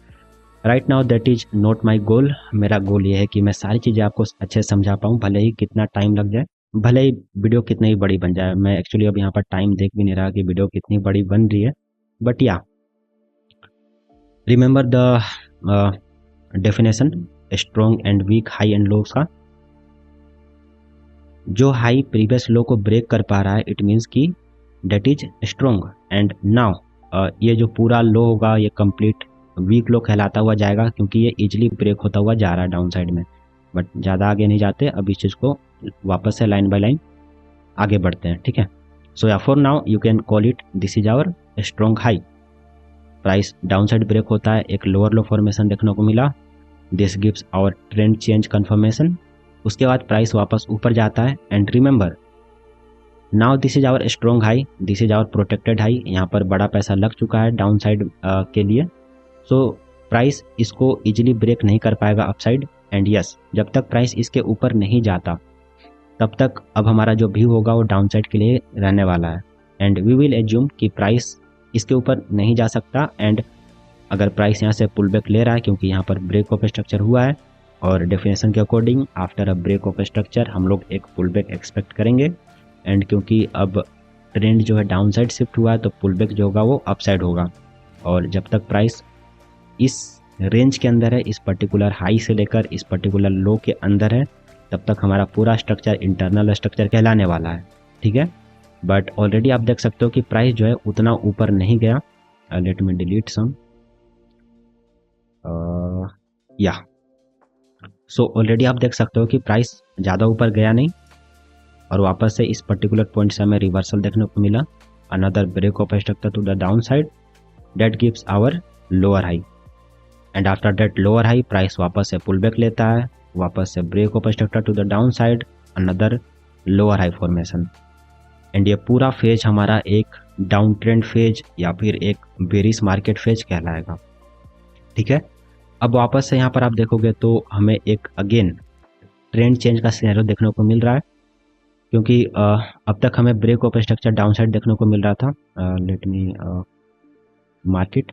right now that is not my goal. मेरा गोल ये है कि मैं सारी चीज़ें आपको अच्छे से समझा पाऊँ, भले ही कितना टाइम लग जाए, भले ही वीडियो कितनी बड़ी बन जाए। मैं एक्चुअली अब यहाँ पर टाइम देख भी नहीं रहा कि वीडियो कितनी बड़ी बन रही है, but yeah remember the definition strong and weak, high and lows का। जो हाई प्रीवियस लो को ब्रेक कर पा रहा है इट मीन्स कि that is strong. And now ये जो पूरा लो होगा ये कंप्लीट वीक लो कहलाता हुआ जाएगा, क्योंकि ये इजीली ब्रेक होता हुआ जा रहा है डाउन साइड में। बट ज़्यादा आगे नहीं जाते, अब इस चीज़ को वापस से लाइन बाय लाइन आगे बढ़ते हैं। ठीक है, so yeah for now you can call it this is our strong high. Price down side break होता है, एक लोअर लो फॉर्मेशन देखने को मिला, this gives our trend change confirmation. उसके बाद प्राइस वापस ऊपर जाता है। And remember now this is our strong high, this is our protected high. यहाँ पर बड़ा पैसा लग चुका है डाउन साइड के लिए, सो प्राइस इसको इजीली ब्रेक नहीं कर पाएगा अपसाइड। एंड यस, जब तक प्राइस इसके ऊपर नहीं जाता तब तक अब हमारा जो व्यू होगा वो डाउन साइड के लिए रहने वाला है। एंड वी विल एज्यूम कि प्राइस इसके ऊपर नहीं जा सकता। एंड अगर प्राइस यहाँ से पुल बैक ले रहा है, क्योंकि यहाँ पर ब्रेक ऑफ स्ट्रक्चर हुआ है, और डेफिनेशन के according after a break of structure हम लोग एक पुल बैक एक्सपेक्ट करेंगे। एंड क्योंकि अब ट्रेंड जो है डाउन साइड शिफ्ट हुआ है तो पुल बैक जो होगा वो अप साइड होगा। और जब तक प्राइस इस रेंज के अंदर है, इस पर्टिकुलर हाई से लेकर इस पर्टिकुलर लो के अंदर है, तब तक हमारा पूरा स्ट्रक्चर इंटरनल स्ट्रक्चर कहलाने वाला है। ठीक है, बट ऑलरेडी आप देख सकते हो कि प्राइस जो है उतना ऊपर नहीं गया। लेट मी डिलीट सम, या सो ऑलरेडी आप देख सकते हो कि प्राइस ज़्यादा ऊपर गया नहीं, और वापस से इस पर्टिकुलर पॉइंट से हमें रिवर्सल देखने को मिला, another break of structure to the down side that gives our lower high. And after that lower high price वापस से पुल बैक लेता है, वापस से break of structure to the down side, another lower high formation. And ये पूरा phase हमारा एक डाउन ट्रेंड फेज या फिर एक बेरिश मार्केट फेज कहलाएगा। ठीक है, अब वापस से यहाँ पर आप देखोगे तो हमें एक अगेन ट्रेंड चेंज का सिनेरियो देखने को मिल रहा है, क्योंकि अब तक हमें break of structure down side देखने को मिल रहा था। लेट मी मार्केट,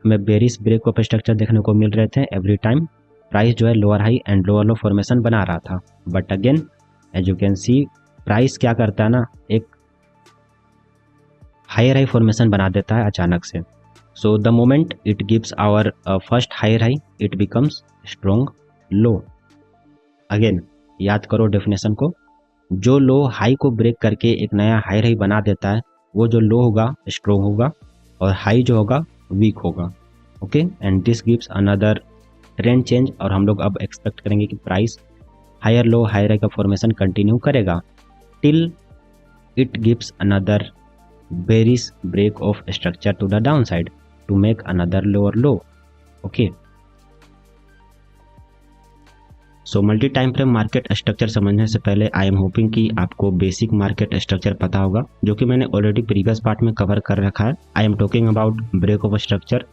हमें बेरिश ब्रेक ऑफ स्ट्रक्चर देखने को मिल रहे थे एवरी टाइम प्राइस जो है lower high and lower low formation बना रहा था। But again as you can see price क्या करता है ना, एक हायर हाई फॉर्मेशन बना देता है अचानक से। So the moment it gives our first higher high it becomes strong low. Again याद करो डेफिनेशन को, जो लो हाई को ब्रेक करके एक नया हायर हाई बना देता है वो जो लो होगा स्ट्रॉन्ग होगा और हाई जो होगा वीक होगा। Okay, and this gives another trend change, और हम लोग अब एक्सपेक्ट करेंगे कि price higher low higher high का फॉर्मेशन कंटिन्यू करेगा till it gives another bearish break of structure to the down side to make another lower low. Okay, so multi time frame market structure समझने से पहले I am hoping कि आपको basic market structure पता होगा, जो कि मैंने ऑलरेडी प्रीवियस पार्ट में कवर कर रखा है। I am talking about break of structure,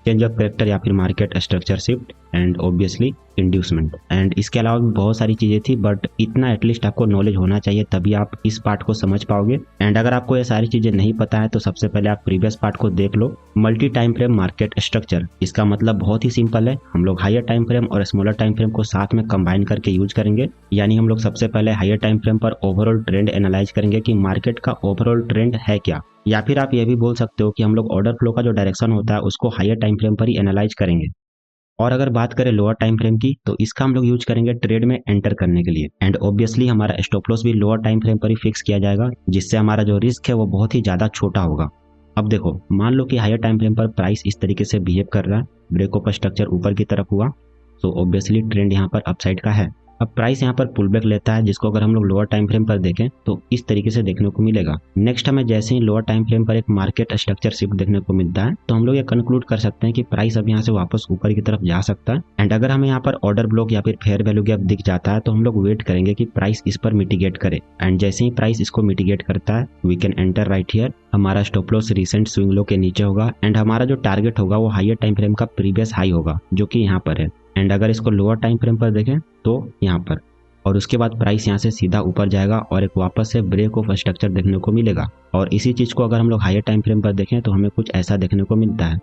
change of character या फिर market structure shift and obviously inducement. And इसके अलावा भी बहुत सारी चीज़ें थी, बट इतना एटलीस्ट आपको नॉलेज होना चाहिए, तभी आप इस पार्ट को समझ पाओगे। एंड अगर आपको ये सारी चीज़ें नहीं पता है तो सबसे पहले आप प्रीवियस पार्ट को देख लो। Multi time frame market structure, इसका मतलब बहुत ही सिंपल है, हम लोग हायर टाइम फ्रेम और स्मॉलर टाइम फ्रेम को साथ में कंबाइन करके यूज करेंगे। यानी हम लोग सबसे पहले हायर टाइम फ्रेम पर ओवरऑल ट्रेंड एनालाइज करेंगे कि मार्केट का ओवरऑल ट्रेंड है क्या, या फिर आप ये भी बोल सकते हो कि हम लोग ऑर्डर फ्लो का जो डायरेक्शन होता है उसको हायर टाइम फ्रेम पर ही एनालाइज करेंगे। और अगर बात करें लोअर टाइम फ्रेम की, तो इसका हम लोग यूज करेंगे ट्रेड में एंटर करने के लिए। एंड ऑब्वियसली हमारा स्टॉप लॉस भी लोअर टाइम फ्रेम पर ही फिक्स किया जाएगा, जिससे हमारा जो रिस्क है वो बहुत ही ज़्यादा छोटा होगा। अब देखो, मान लो कि हायर टाइम फ्रेम पर प्राइस इस तरीके से बिहेव कर रहा है, ब्रेक ऑफ स्ट्रक्चर ऊपर की तरफ हुआ, तो ऑब्वियसली ट्रेंड यहाँ पर अपसाइड का है। अब प्राइस यहाँ पर पुल बैक लेता है, जिसको अगर हम लोग लोअर टाइम फ्रेम पर देखें तो इस तरीके से देखने को मिलेगा। नेक्स्ट हमें जैसे ही लोअर टाइम फ्रेम पर एक मार्केट स्ट्रक्चर शिफ्ट देखने को मिलता है, तो हम लोग ये कंक्लूड कर सकते हैं कि प्राइस अब यहाँ से वापस ऊपर की तरफ जा सकता है। एंड अगर हमें यहाँ पर ऑर्डर ब्लॉक या फिर फेयर वैल्यू गैप दिख जाता है, तो हम लोग वेट करेंगे कि प्राइस इस पर मिटिगेट करे। एंड जैसे ही प्राइस इसको मिटिगेट करता है, we can enter right here. हमारा stop loss recent swing low के नीचे होगा, एंड हमारा जो टारगेट होगा वो हायर टाइम फ्रेम का प्रीवियस हाई होगा, जो कि यहाँ पर है। एंड अगर इसको लोअर टाइम फ्रेम पर देखें तो यहाँ पर, और उसके बाद प्राइस यहाँ से सीधा ऊपर जाएगा और एक वापस से ब्रेक ऑफ स्ट्रक्चर देखने को मिलेगा। और इसी चीज़ को अगर हम लोग हायर टाइम फ्रेम पर देखें तो हमें कुछ ऐसा देखने को मिलता है।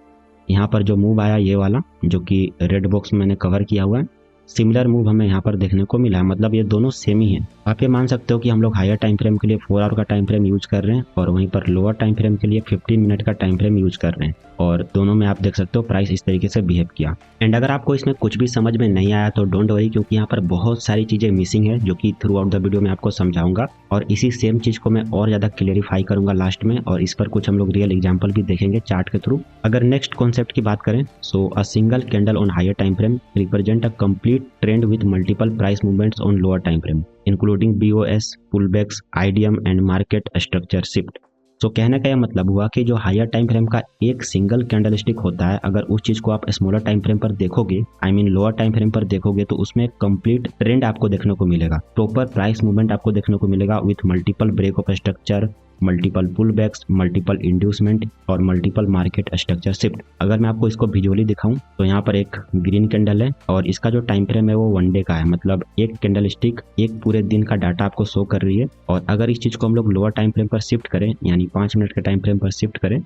यहाँ पर जो मूव आया ये वाला, जो कि रेड बॉक्स में मैंने कवर किया हुआ है, सिमिलर मूव हमें यहाँ पर देखने को मिला है, मतलब ये दोनों सेम ही है। आप ये मान सकते हो कि हम लोग हायर टाइम फ्रेम के लिए 4 आवर का टाइम फ्रेम यूज कर रहे हैं और वहीं पर लोअर टाइम फ्रेम के लिए 15 मिनट का टाइम फ्रेम यूज कर रहे हैं, और दोनों में आप देख सकते हो प्राइस इस तरीके से बिहेव किया। एंड अगर आपको इसमें कुछ भी समझ में नहीं आया तो डोंट वरी, क्योंकि यहाँ पर बहुत सारी चीजें मिसिंग है, जो कि थ्रू आउट द वीडियो में आपको समझाऊंगा, और इसी सेम चीज को मैं और ज्यादा क्लियरिफाई करूंगा लास्ट में, और इस पर कुछ हम लोग रियल एग्जाम्पल भी देखेंगे चार्ट के थ्रू। अगर नेक्स्ट कॉन्सेप्ट की बात करें, so a single candle on higher time frame represent a complete trend with multiple price movements on lower time frame including BOS, pullbacks, IDM and market structure shift. तो कहने का यह मतलब हुआ कि जो हायर टाइम फ्रेम का एक सिंगल कैंडलस्टिक होता है, अगर उस चीज को आप स्मॉलर टाइम फ्रेम पर देखोगे, I mean lower time frame पर देखोगे, तो उसमें कंप्लीट ट्रेंड आपको देखने को मिलेगा, प्रॉपर प्राइस मूवमेंट आपको देखने को मिलेगा with multiple break of structure, multiple pull backs, multiple inducement और मल्टीपल मार्केट स्ट्रक्चर शिफ्ट। अगर मैं आपको इसको विजुअली दिखाऊं तो यहाँ पर एक ग्रीन कैंडल है और इसका जो टाइम फ्रेम है वो 1 डे का है, मतलब एक कैंडल स्टिक एक पूरे दिन का डाटा आपको शो कर रही है। और अगर इस चीज को हम लोग लोअर टाइम फ्रेम पर शिफ्ट करें, यानी 5 मिनट के टाइम फ्रेम पर शिफ्ट करें,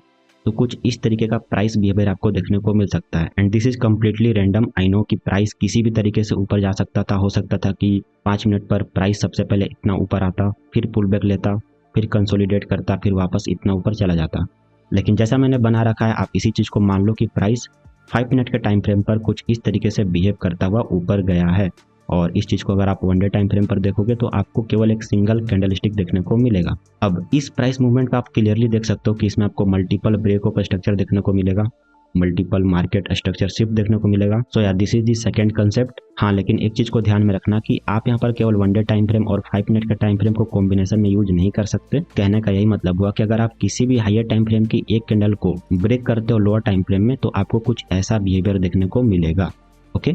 तो कुछ इस तरीके का प्राइस बिहेवियर आपको देखने को मिल सकता है। And this is completely random. I know कि प्राइस किसी भी तरीके से ऊपर जा सकता था, हो सकता था कि 5 मिनट पर प्राइस सबसे पहले इतना ऊपर आता, फिर पुल बैक लेता, फिर कंसोलिडेट करता, फिर वापस इतना ऊपर चला जाता। लेकिन जैसा मैंने बना रखा है, आप इसी चीज को मान लो कि प्राइस 5 मिनट के टाइम फ्रेम पर कुछ इस तरीके से बिहेव करता हुआ ऊपर गया है। और इस चीज को अगर आप 1 डे टाइम फ्रेम पर देखोगे तो आपको केवल एक सिंगल कैंडलस्टिक देखने को मिलेगा। अब इस प्राइस मूवमेंट का आप क्लियरली देख सकते हो कि इसमें आपको मल्टीपल ब्रेक ऑफ स्ट्रक्चर देखने को मिलेगा, मल्टीपल मार्केट स्ट्रक्चर शिफ्ट देखने को मिलेगा। सो यार this is the second concept. हाँ, लेकिन एक चीज को ध्यान में रखना कि आप यहाँ पर केवल 1 डे टाइम फ्रेम और 5 मिनट के टाइम फ्रेम को कॉम्बिनेशन में यूज नहीं कर सकते। कहने का यही मतलब हुआ कि अगर आप किसी भी हायर टाइम फ्रेम की एक कैंडल को ब्रेक करते हो लोअर टाइम फ्रेम में, तो आपको कुछ ऐसा बिहेवियर देखने को मिलेगा। ओके,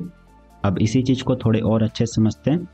अब इसी चीज को थोड़े और अच्छे से समझते हैं।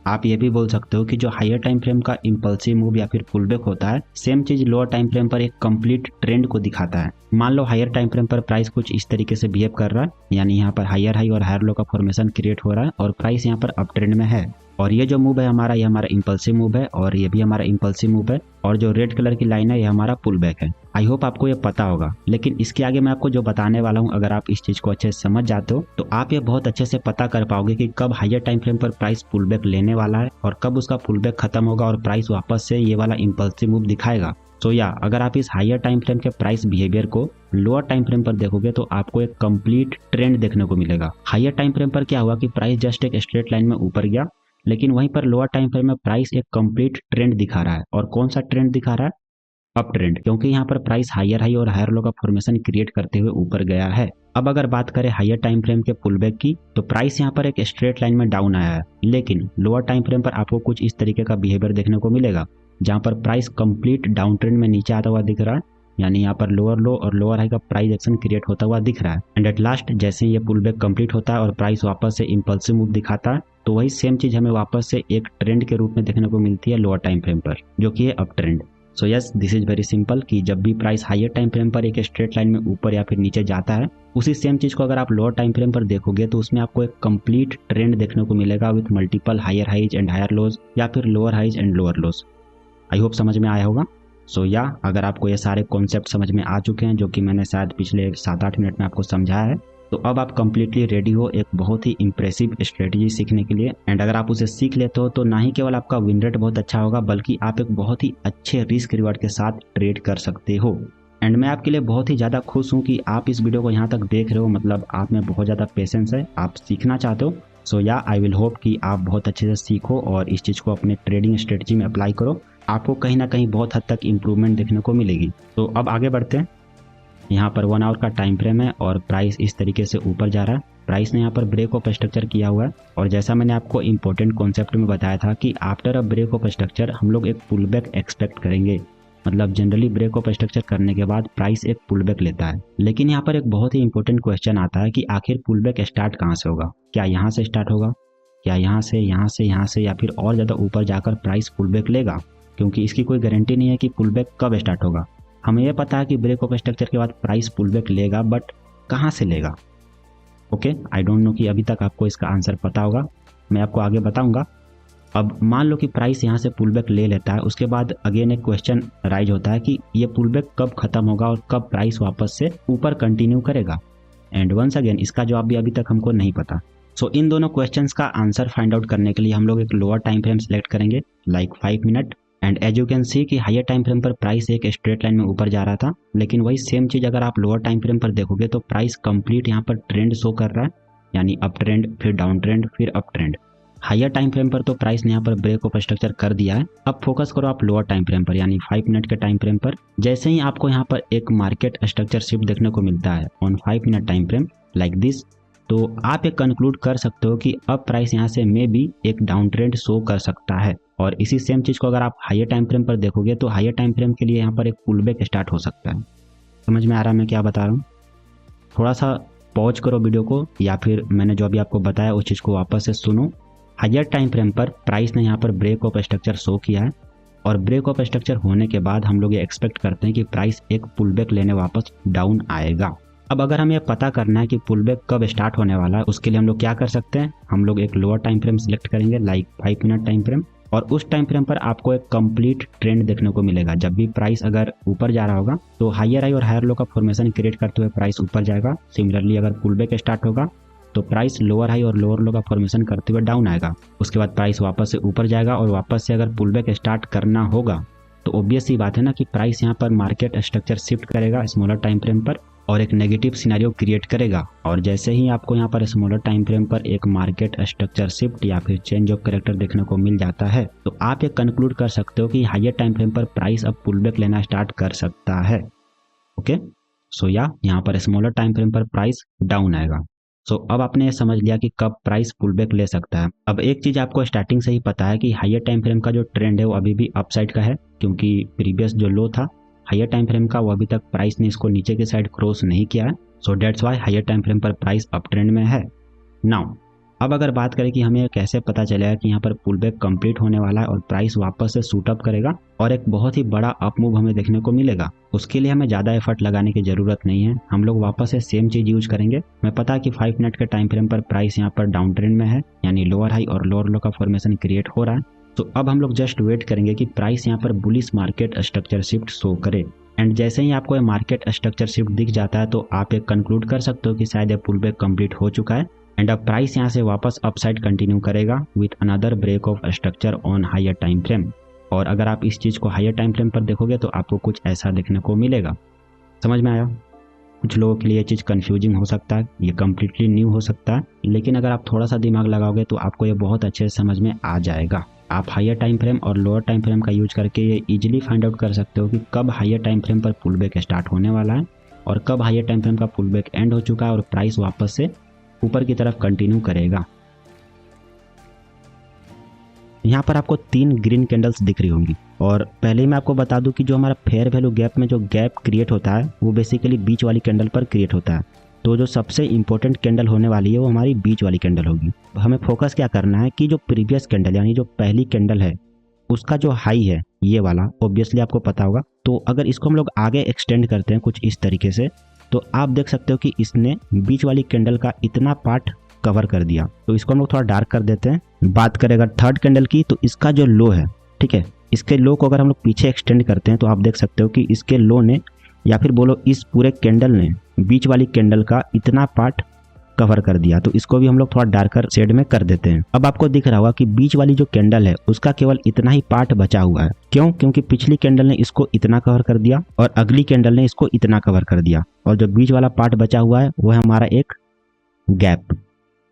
आप ये भी बोल सकते हो कि जो हायर टाइम फ्रेम का इंपल्सिव मूव या फिर पुलबैक होता है, सेम चीज लोअर टाइम फ्रेम पर एक कंप्लीट ट्रेंड को दिखाता है। मान लो हायर टाइम फ्रेम पर प्राइस कुछ इस तरीके से बिहेव कर रहा है, यानी यहाँ पर हायर हाई और हायर लो का फॉर्मेशन क्रिएट हो रहा है और प्राइस यहाँ पर अप ट्रेंड में है। और ये जो मूव है हमारा, ये हमारा इंपल्सिव मूव है और ये भी हमारा इंपल्सिव मूव है, और जो रेड कलर की लाइन है ये हमारा पुल बैक है। आई होप आपको ये पता होगा, लेकिन इसके आगे मैं आपको जो बताने वाला हूँ, अगर आप इस चीज को अच्छे से समझ जाते हो तो आप ये बहुत अच्छे से पता कर पाओगे कि कब हायर टाइम फ्रेम पर प्राइस पुल बैक लेने वाला है और कब उसका पुल बैक खत्म होगा और प्राइस वापस से ये वाला इंपल्सिव मूव दिखाएगा। तो या अगर आप इस हायर टाइम फ्रेम के प्राइस बिहेवियर को लोअर टाइम फ्रेम पर देखोगे तो आपको एक कंप्लीट ट्रेंड देखने को मिलेगा। हायर टाइम फ्रेम पर क्या हुआ कि प्राइस जस्ट एक स्ट्रेट लाइन में ऊपर गया, लेकिन वहीं पर लोअर टाइम फ्रेम में प्राइस एक कंप्लीट ट्रेंड दिखा रहा है। और कौन सा ट्रेंड दिखा रहा है? अप ट्रेंड, क्योंकि यहाँ पर प्राइस हायर हाई और हायर लो का फॉर्मेशन क्रिएट करते हुए ऊपर गया है। अब अगर बात करें हायर टाइम फ्रेम के पुल बैक की, तो प्राइस यहाँ पर एक स्ट्रेट लाइन में डाउन आया है, लेकिन लोअर टाइम फ्रेम पर आपको कुछ इस तरीके का बिहेवियर देखने को मिलेगा, जहाँ पर प्राइस कंप्लीट डाउन ट्रेंड में नीचे आता हुआ दिख रहा है, यानी यहाँ पर लोअर लो और लोअर हाई का प्राइस एक्शन क्रिएट होता हुआ दिख रहा है। एंड एट लास्ट जैसे ही ये पुल बैक कंप्लीट होता है और प्राइस वापस से इंपल्सिव मूव दिखाता है, तो वही सेम चीज हमें वापस से एक ट्रेंड के रूप में देखने को मिलती है लोअर टाइम फ्रेम पर, जो कि है up trend. So yes, this is very simple कि जब भी प्राइस हायर टाइम फ्रेम पर एक स्ट्रेट लाइन में ऊपर या फिर नीचे जाता है, उसी सेम चीज को अगर आप लोअर टाइम फ्रेम पर देखोगे तो उसमें आपको एक कंप्लीट ट्रेंड देखने को मिलेगा with multiple higher highs and higher lows या फिर lower highs and lower lows. I hope समझ में आया होगा। सो या अगर आपको ये सारे कॉन्सेप्ट समझ में आ चुके हैं, जो कि मैंने शायद पिछले 7-8 मिनट में आपको समझाया है, तो अब आप कंप्लीटली रेडी हो एक बहुत ही इंप्रेसिव स्ट्रेटजी सीखने के लिए। एंड अगर आप उसे सीख लेते हो तो ना ही केवल आपका विन रेट बहुत अच्छा होगा, बल्कि आप एक बहुत ही अच्छे रिस्क रिवार्ड के साथ ट्रेड कर सकते हो। एंड मैं आपके लिए बहुत ही ज़्यादा खुश हूँ कि आप इस वीडियो को यहाँ तक देख रहे हो, मतलब आप में बहुत ज़्यादा पेशेंस है, आप सीखना चाहते हो। सो या आई विल होप कि आप बहुत अच्छे से सीखो और इस चीज़ को अपने ट्रेडिंग स्ट्रेटजी में अप्लाई करो। आपको कहीं ना कहीं बहुत हद तक इम्प्रूवमेंट देखने को मिलेगी। तो अब आगे बढ़ते हैं। यहाँ पर 1 आवर का टाइम फ्रेम है और प्राइस इस तरीके से ऊपर जा रहा है। प्राइस ने यहाँ पर ब्रेक ऑफ स्ट्रक्चर किया हुआ है, और जैसा मैंने आपको इंपॉर्टेंट कॉन्सेप्ट में बताया था कि after a break of structure हम लोग एक पुल बैक एक्सपेक्ट करेंगे। मतलब जनरली ब्रेक ऑफ स्ट्रक्चर करने के बाद प्राइस एक पुल बैक लेता है, लेकिन यहाँ पर एक बहुत ही इंपॉर्टेंट क्वेश्चन आता है कि आखिर पुल बैक स्टार्ट कहाँ से होगा। क्या यहाँ से स्टार्ट होगा, क्या यहाँ से, यहाँ से, यहाँ से, या फिर और ज़्यादा ऊपर जाकर प्राइस पुल बैक लेगा? क्योंकि इसकी कोई गारंटी नहीं है कि पुल बैक कब स्टार्ट होगा। हमें यह पता है कि ब्रेक ऑफ स्ट्रक्चर के बाद प्राइस पुल बैक लेगा, बट कहाँ से लेगा? ओके, आई डोंट नो कि अभी तक आपको इसका आंसर पता होगा, मैं आपको आगे बताऊंगा। अब मान लो कि प्राइस यहाँ से पुल बैक ले लेता है, उसके बाद अगेन एक क्वेश्चन राइज होता है कि ये पुल बैक कब खत्म होगा और कब प्राइस वापस से ऊपर कंटिन्यू करेगा। एंड वंस अगेन इसका जवाब भी अभी तक हमको नहीं पता। सो इन दोनों क्वेश्चंस का आंसर फाइंड आउट करने के लिए हम लोग एक लोअर टाइम फ्रेम सेलेक्ट करेंगे, like 5 minute. And as you can see कि हायर टाइम फ्रेम पर प्राइस एक स्ट्रेट लाइन में ऊपर जा रहा था, लेकिन वही सेम चीज अगर आप लोअर टाइम फ्रेम पर देखोगे तो प्राइस कंप्लीट यहाँ पर ट्रेंड शो कर रहा है, यानी अप ट्रेंड, फिर डाउन ट्रेंड, फिर up trend. Higher time frame पर तो प्राइस ने यहाँ पर ब्रेक ऑफ स्ट्रक्चर कर दिया है। अब फोकस करो आप लोअर टाइम फ्रेम पर, यानी 5 मिनट के टाइम फ्रेम पर। जैसे ही आपको यहाँ पर एक मार्केट स्ट्रक्चर शिफ्ट देखने को मिलता है on 5 minute time frame like this, तो आप एक कंक्लूड कर सकते हो कि अब प्राइस यहाँ से मे भी एक डाउन ट्रेंड शो कर सकता है। और इसी सेम चीज को अगर आप हायर टाइम फ्रेम पर देखोगे तो हायर टाइम फ्रेम के लिए यहाँ पर एक पुल बैक स्टार्ट हो सकता है। समझ में आ रहा है मैं क्या बता रहा हूँ? थोड़ा सा पॉज करो वीडियो को, या फिर मैंने जो अभी आपको बताया उस चीज को वापस से सुनो। हायर टाइम फ्रेम पर प्राइस ने यहाँ पर ब्रेक ऑफ स्ट्रक्चर शो किया है, और ब्रेक ऑफ स्ट्रक्चर होने के बाद हम लोग ये एक्सपेक्ट करते हैं कि प्राइस एक पुल बैक लेने वापस डाउन आएगा। अब अगर हमें पता करना है कि पुल बैक कब स्टार्ट होने वाला है, उसके लिए हम लोग क्या कर सकते हैं, हम लोग एक लोअर टाइम फ्रेम सिलेक्ट करेंगे, लाइक 5 मिनट टाइम फ्रेम। और उस टाइम फ्रेम पर आपको एक कंप्लीट ट्रेंड देखने को मिलेगा। जब भी प्राइस अगर ऊपर जा रहा होगा तो हायर हाई और हायर लो का फॉर्मेशन क्रिएट करते हुए प्राइस ऊपर जाएगा। सिमिलरली अगर पुल बैक स्टार्ट होगा तो प्राइस लोअर हाई और लोअर लो का फॉर्मेशन करते हुए डाउन आएगा। उसके बाद प्राइस वापस से ऊपर जाएगा, और वापस से अगर पुल बैक स्टार्ट करना होगा तो ऑब्वियस ही बात है ना कि प्राइस यहाँ पर मार्केट स्ट्रक्चर शिफ्ट करेगा स्मॉलर टाइम फ्रेम पर और एक नेगेटिव सिनेरियो क्रिएट करेगा। और जैसे ही आपको यहाँ पर स्मॉलर टाइम फ्रेम पर एक मार्केट स्ट्रक्चर शिफ्ट या फिर चेंज ऑफ कैरेक्टर देखने को मिल जाता है, तो आप ये कंक्लूड कर सकते हो कि हायर टाइम फ्रेम पर प्राइस अब पुल बैक लेना स्टार्ट कर सकता है। ओके, सो या यहाँ पर स्मॉलर टाइम फ्रेम पर प्राइस डाउन आएगा। सो अब आपने ये समझ लिया कि कब प्राइस पुल बैक ले सकता है। अब एक चीज आपको स्टार्टिंग से ही पता है कि हायर टाइम फ्रेम का जो ट्रेंड है वो अभी भी अपसाइड का है, क्योंकि प्रीवियस जो लो था हायर टाइम फ्रेम का वो अभी तक प्राइस ने इसको नीचे की साइड क्रॉस नहीं किया है। So that's why higher time frame पर प्राइस अप ट्रेंड में है। नाउ अब अगर बात करें कि हमें कैसे पता चलेगा कि यहाँ पर पुल बैक कंप्लीट होने वाला है और प्राइस वापस से शूट अप करेगा और एक बहुत ही बड़ा अप मूव हमें देखने को मिलेगा, उसके लिए हमें ज़्यादा एफर्ट लगाने की ज़रूरत नहीं है। हम लोग वापस से सेम चीज़ यूज करेंगे। मैं पता है कि 5 मिनट के टाइम फ्रेम पर प्राइस यहाँ पर डाउन ट्रेंड में है, यानी लोअर हाई और लोअर लो का फॉर्मेशन क्रिएट हो रहा है। तो अब हम लोग जस्ट वेट करेंगे कि प्राइस यहाँ पर bullish market structure shift show करे। एंड जैसे ही आपको ये मार्केट स्ट्रक्चर शिफ्ट दिख जाता है तो आप एक कंक्लूड कर सकते हो कि शायद ये पुल बैक कंप्लीट हो चुका है एंड अब प्राइस यहाँ से वापस अपसाइड कंटिन्यू करेगा with another break of structure on higher time frame. और अगर आप इस चीज़ को हायर टाइम फ्रेम पर देखोगे तो आपको कुछ ऐसा देखने को मिलेगा। समझ में आया? कुछ लोगों के लिए ये चीज़ कंफ्यूजिंग हो सकता है, ये कम्प्लीटली न्यू हो सकता है, लेकिन अगर आप थोड़ा सा दिमाग लगाओगे तो आपको ये बहुत अच्छे से समझ में आ जाएगा। आप हायर टाइम फ्रेम और लोअर टाइम फ्रेम का यूज करके ये इजीली फाइंड आउट कर सकते हो कि कब हायर टाइम फ्रेम पर पुल बैक स्टार्ट होने वाला है और कब हायर टाइम फ्रेम का पुल बैक एंड हो चुका है और प्राइस वापस से ऊपर की तरफ कंटिन्यू करेगा। यहाँ पर आपको 3 ग्रीन कैंडल्स दिख रही होंगी और पहले ही मैं आपको बता दूं कि जो हमारा फेयर वैल्यू गैप में जो गैप क्रिएट होता है वो बेसिकली बीच वाली कैंडल पर क्रिएट होता है। तो जो सबसे इंपॉर्टेंट कैंडल होने वाली है वो हमारी बीच वाली कैंडल होगी। हमें फोकस क्या करना है कि जो प्रीवियस कैंडल यानी जो पहली कैंडल है उसका जो हाई है ये वाला, ऑब्वियसली आपको पता होगा। तो अगर इसको हम लोग आगे एक्सटेंड करते हैं कुछ इस तरीके से, तो आप देख सकते हो कि इसने बीच वाली कैंडल का इतना पार्ट कवर कर दिया। तो इसको हम लोग थोड़ा डार्क कर देते हैं। बात करें अगर थर्ड कैंडल की, तो इसका जो लो है, ठीक है, इसके लो को अगर हम लोग पीछे एक्सटेंड करते हैं तो आप देख सकते हो कि इसके लो ने या फिर बोलो इस पूरे कैंडल ने बीच वाली कैंडल का इतना पार्ट कवर कर दिया। तो इसको भी हम लोग थोड़ा डार्कर शेड में कर देते हैं। अब आपको दिख रहा होगा कि बीच वाली जो कैंडल है उसका केवल इतना ही पार्ट बचा हुआ है। क्यों? क्योंकि पिछली कैंडल ने इसको इतना कवर कर दिया और अगली कैंडल ने इसको इतना कवर कर दिया, और जो बीच वाला पार्ट बचा हुआ है वो है हमारा एक गैप।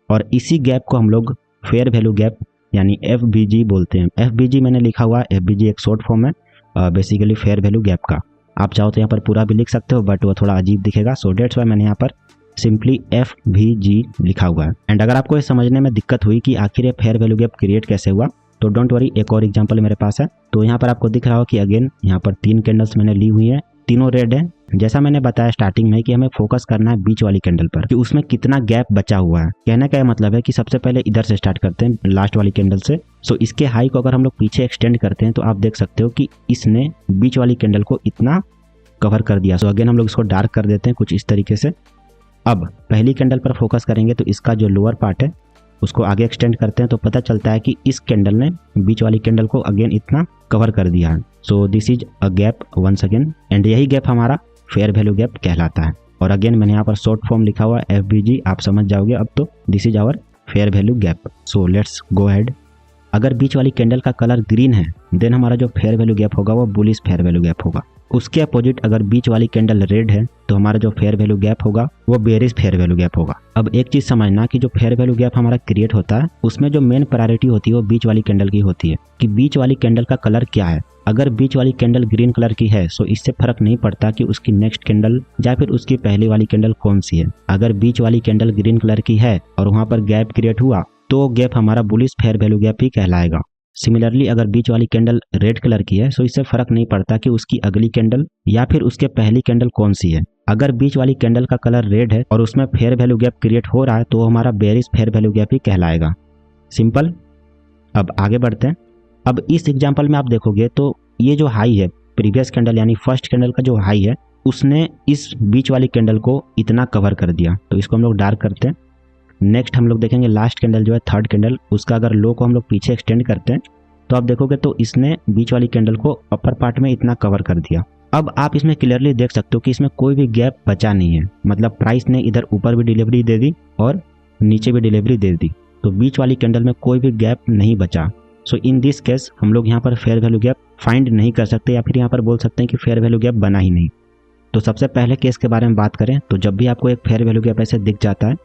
और इसी गैप को हम लोग फेयर वैल्यू गैप यानी FVG बोलते हैं। FVG मैंने लिखा हुआ है, FVG एक शॉर्ट फॉर्म है बेसिकली फेयर वैल्यू गैप का। आप चाहो तो यहाँ पर पूरा भी लिख सकते हो, बट वो थोड़ा अजीब दिखेगा, सो डेट्स वाई मैंने यहाँ पर सिंपली FVG लिखा हुआ है। एंड अगर आपको ये समझने में दिक्कत हुई कि आखिर ये फेयर वैल्यू गैप क्रिएट कैसे हुआ, तो डोंट वरी, एक और एग्जांपल मेरे पास है। तो यहाँ पर आपको दिख रहा हो कि अगेन यहाँ पर 3 कैंडल्स मैंने ली हुई है, तीनों रेड है। जैसा मैंने बताया स्टार्टिंग में कि हमें फोकस करना है बीच वाली कैंडल पर कि उसमें कितना गैप बचा हुआ है। कहने का मतलब है कि सबसे पहले इधर से स्टार्ट करते हैं, लास्ट वाली कैंडल से। सो इसके हाई को अगर हम लोग पीछे एक्सटेंड करते हैं तो आप देख सकते हो कि इसने बीच वाली कैंडल को इतना कवर कर दिया। सो अगेन हम लोग इसको डार्क कर देते हैं कुछ इस तरीके से। अब पहली कैंडल पर फोकस करेंगे तो इसका जो लोअर पार्ट है उसको आगे एक्सटेंड करते हैं तो पता चलता है कि इस कैंडल ने बीच वाली कैंडल को अगेन इतना कवर कर दिया है। So this is a gap once again, and यही गैप हमारा फेयर वैल्यू गैप कहलाता है। और अगेन मैंने यहाँ पर शॉर्ट फॉर्म लिखा हुआ है FVG, आप समझ जाओगे अब तो। This is our fair value gap. So let's go ahead. अगर बीच वाली कैंडल का कलर ग्रीन है देन हमारा जो फेयर वैल्यू गैप होगा वो बुलिश फेयर वैल्यू गैप होगा। उसके अपोजिट अगर बीच वाली कैंडल रेड है तो हमारा जो फेयर वैल्यू गैप होगा वो बेयरिश फेयर वैल्यू गैप होगा। अब एक चीज समझना कि जो फेयर वैल्यू गैप हमारा क्रिएट होता है उसमें जो मेन प्रायोरिटी होती है वो बीच वाली कैंडल की होती है कि बीच वाली कैंडल का कलर क्या है। अगर बीच वाली कैंडल ग्रीन कलर की है सो इससे फर्क नहीं पड़ता कि उसकी नेक्स्ट कैंडल या फिर उसकी पहली वाली कैंडल कौन सी है। अगर बीच वाली कैंडल ग्रीन कलर की है और वहां पर गैप क्रिएट हुआ तो गैप हमारा बुलिश फेयर वैल्यू गैप ही कहलाएगा। सिमिलरली अगर बीच वाली कैंडल रेड कलर की है सो इससे फर्क नहीं पड़ता कि उसकी अगली कैंडल या फिर उसके पहली कैंडल कौन सी है। अगर बीच वाली कैंडल का कलर रेड है और उसमें फेयर वैल्यू गैप क्रिएट हो रहा है तो हमारा बेयरिश फेयर वैल्यू गैप ही कहलाएगा। सिंपल। अब आगे बढ़ते हैं। अब इस एग्जांपल में आप देखोगे तो ये जो हाई है प्रीवियस कैंडल यानी फर्स्ट कैंडल का जो हाई है उसने इस बीच वाली कैंडल को इतना कवर कर दिया। तो इसको हम लोग डार्क करते हैं। नेक्स्ट हम लोग देखेंगे लास्ट कैंडल जो है थर्ड कैंडल, उसका अगर लो को हम लोग पीछे एक्सटेंड करते हैं तो आप देखोगे तो इसने बीच वाली कैंडल को अपर पार्ट में इतना कवर कर दिया। अब आप इसमें क्लियरली देख सकते हो कि इसमें कोई भी गैप बचा नहीं है, मतलब प्राइस ने इधर ऊपर भी डिलीवरी दे दी और नीचे भी डिलीवरी दे दी, तो बीच वाली कैंडल में कोई भी गैप नहीं बचा। सो इन दिस केस हम लोग यहाँ पर फेयर वैल्यू गैप फाइंड नहीं कर सकते या फिर यहाँ पर बोल सकते हैं कि फेयर वैल्यू गैप बना ही नहीं। तो सबसे पहले केस के बारे में बात करें तो जब भी आपको एक फेयर वैल्यू गैप ऐसे दिख जाता है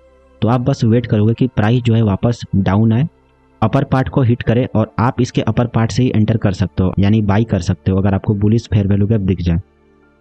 तो आप बस वेट करोगे कि प्राइस जो है वापस डाउन आए, अपर पार्ट को हिट करे और आप इसके अपर पार्ट से ही एंटर कर सकते हो यानी बाई कर सकते हो। अगर आपको बुलिश फेयर वैल्यू गैप दिख जाए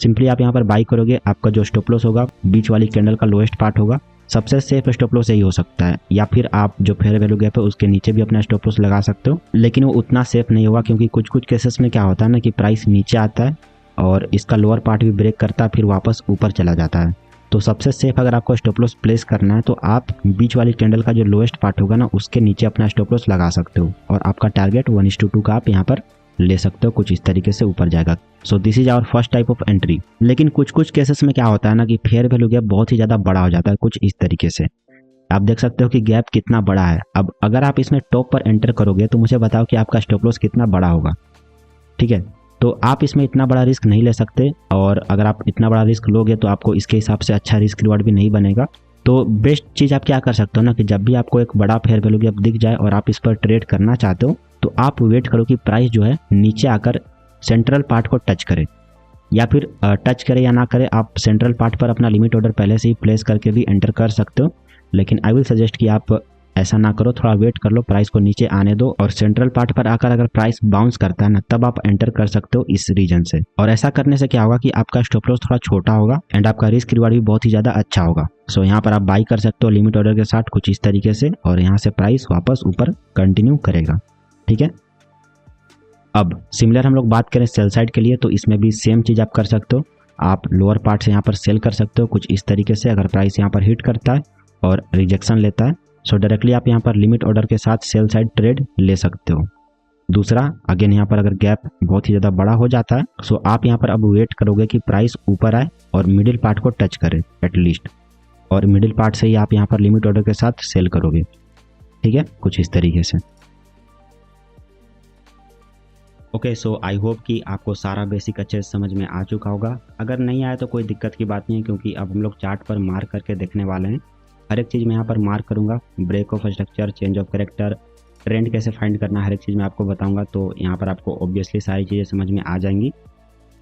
सिंपली आप यहाँ पर बाई करोगे। आपका जो स्टॉप लॉस होगा बीच वाली कैंडल का लोएस्ट पार्ट होगा, सबसे सेफ स्टॉप लॉस यही हो सकता है। या फिर आप जो फेयर वैल्यू गैप है उसके नीचे भी अपना स्टॉप लॉस लगा सकते हो, लेकिन वो उतना सेफ नहीं होगा क्योंकि कुछ कुछ केसेस में क्या होता है ना कि प्राइस नीचे आता है और इसका लोअर पार्ट भी ब्रेक करता है फिर वापस ऊपर चला जाता है। तो सबसे सेफ अगर आपको स्टॉप लॉस प्लेस करना है तो आप बीच वाली कैंडल का जो लोएस्ट पार्ट होगा ना उसके नीचे अपना स्टॉप लॉस लगा सकते हो और आपका टारगेट 1:2 का आप यहाँ पर ले सकते हो, कुछ इस तरीके से ऊपर जाएगा। So this is our first type of entry. लेकिन कुछ कुछ केसेस में क्या होता है ना कि फेयर वैल्यू गैप बहुत ही ज़्यादा बड़ा हो जाता है, कुछ इस तरीके से। आप देख सकते हो कि गैप कितना बड़ा है। अब अगर आप इसमें टॉप पर एंटर करोगे तो मुझे बताओ कि आपका स्टॉप लॉस कितना बड़ा होगा, ठीक है। तो आप इसमें इतना बड़ा रिस्क नहीं ले सकते और अगर आप इतना बड़ा रिस्क लोगे तो आपको इसके हिसाब से अच्छा रिस्क रिवार्ड भी नहीं बनेगा। तो बेस्ट चीज़ आप क्या कर सकते हो ना कि जब भी आपको एक बड़ा फेयर वैल्यू गैप दिख जाए और आप इस पर ट्रेड करना चाहते हो तो आप वेट करो कि प्राइस जो है नीचे आकर सेंट्रल पार्ट को टच करे, या फिर टच करे या ना करे, आप सेंट्रल पार्ट पर अपना लिमिट ऑर्डर पहले से ही प्लेस करके भी एंटर कर सकते हो। लेकिन आई विल सजेस्ट कि आप ऐसा ना करो, थोड़ा वेट कर लो, प्राइस को नीचे आने दो और सेंट्रल पार्ट पर आकर अगर प्राइस बाउंस करता है ना, तब आप एंटर कर सकते हो इस रीजन से। और ऐसा करने से क्या होगा कि आपका स्टॉप लॉस थोड़ा छोटा होगा एंड आपका रिस्क रिवार्ड भी बहुत ही ज्यादा अच्छा होगा। सो यहाँ पर आप बाई कर सकते हो लिमिट ऑर्डर के साथ कुछ इस तरीके से, और यहाँ से प्राइस वापस ऊपर कंटिन्यू करेगा। ठीक है, अब सिमिलर हम लोग बात करें सेल साइड के लिए, तो इसमें भी सेम चीज आप कर सकते हो। आप लोअर पार्ट से यहाँ पर सेल कर सकते हो कुछ इस तरीके से। अगर प्राइस यहाँ पर हिट करता है और रिजेक्शन लेता है, सो डायरेक्टली आप यहाँ पर लिमिट ऑर्डर के साथ सेल साइड ट्रेड ले सकते हो। दूसरा, अगेन यहाँ पर अगर गैप बहुत ही ज़्यादा बड़ा हो जाता है, सो आप यहाँ पर अब वेट करोगे कि प्राइस ऊपर आए और मिडिल पार्ट को टच करे एटलीस्ट, और मिडिल पार्ट से ही आप यहाँ पर लिमिट ऑर्डर के साथ सेल करोगे। ठीक है, कुछ इस तरीके से। ओके, सो आई होप कि आपको सारा बेसिक अच्छे से समझ में आ चुका होगा। अगर नहीं आया तो कोई दिक्कत की बात नहीं है, क्योंकि अब हम लोग चार्ट पर मार्क करके देखने वाले हैं। हर एक चीज़ मैं यहाँ पर मार्क करूँगा, break of structure, change of character, trend कैसे फाइंड करना, हर एक चीज़ मैं आपको बताऊँगा। तो यहाँ पर आपको ऑब्वियसली सारी चीज़ें समझ में आ जाएंगी।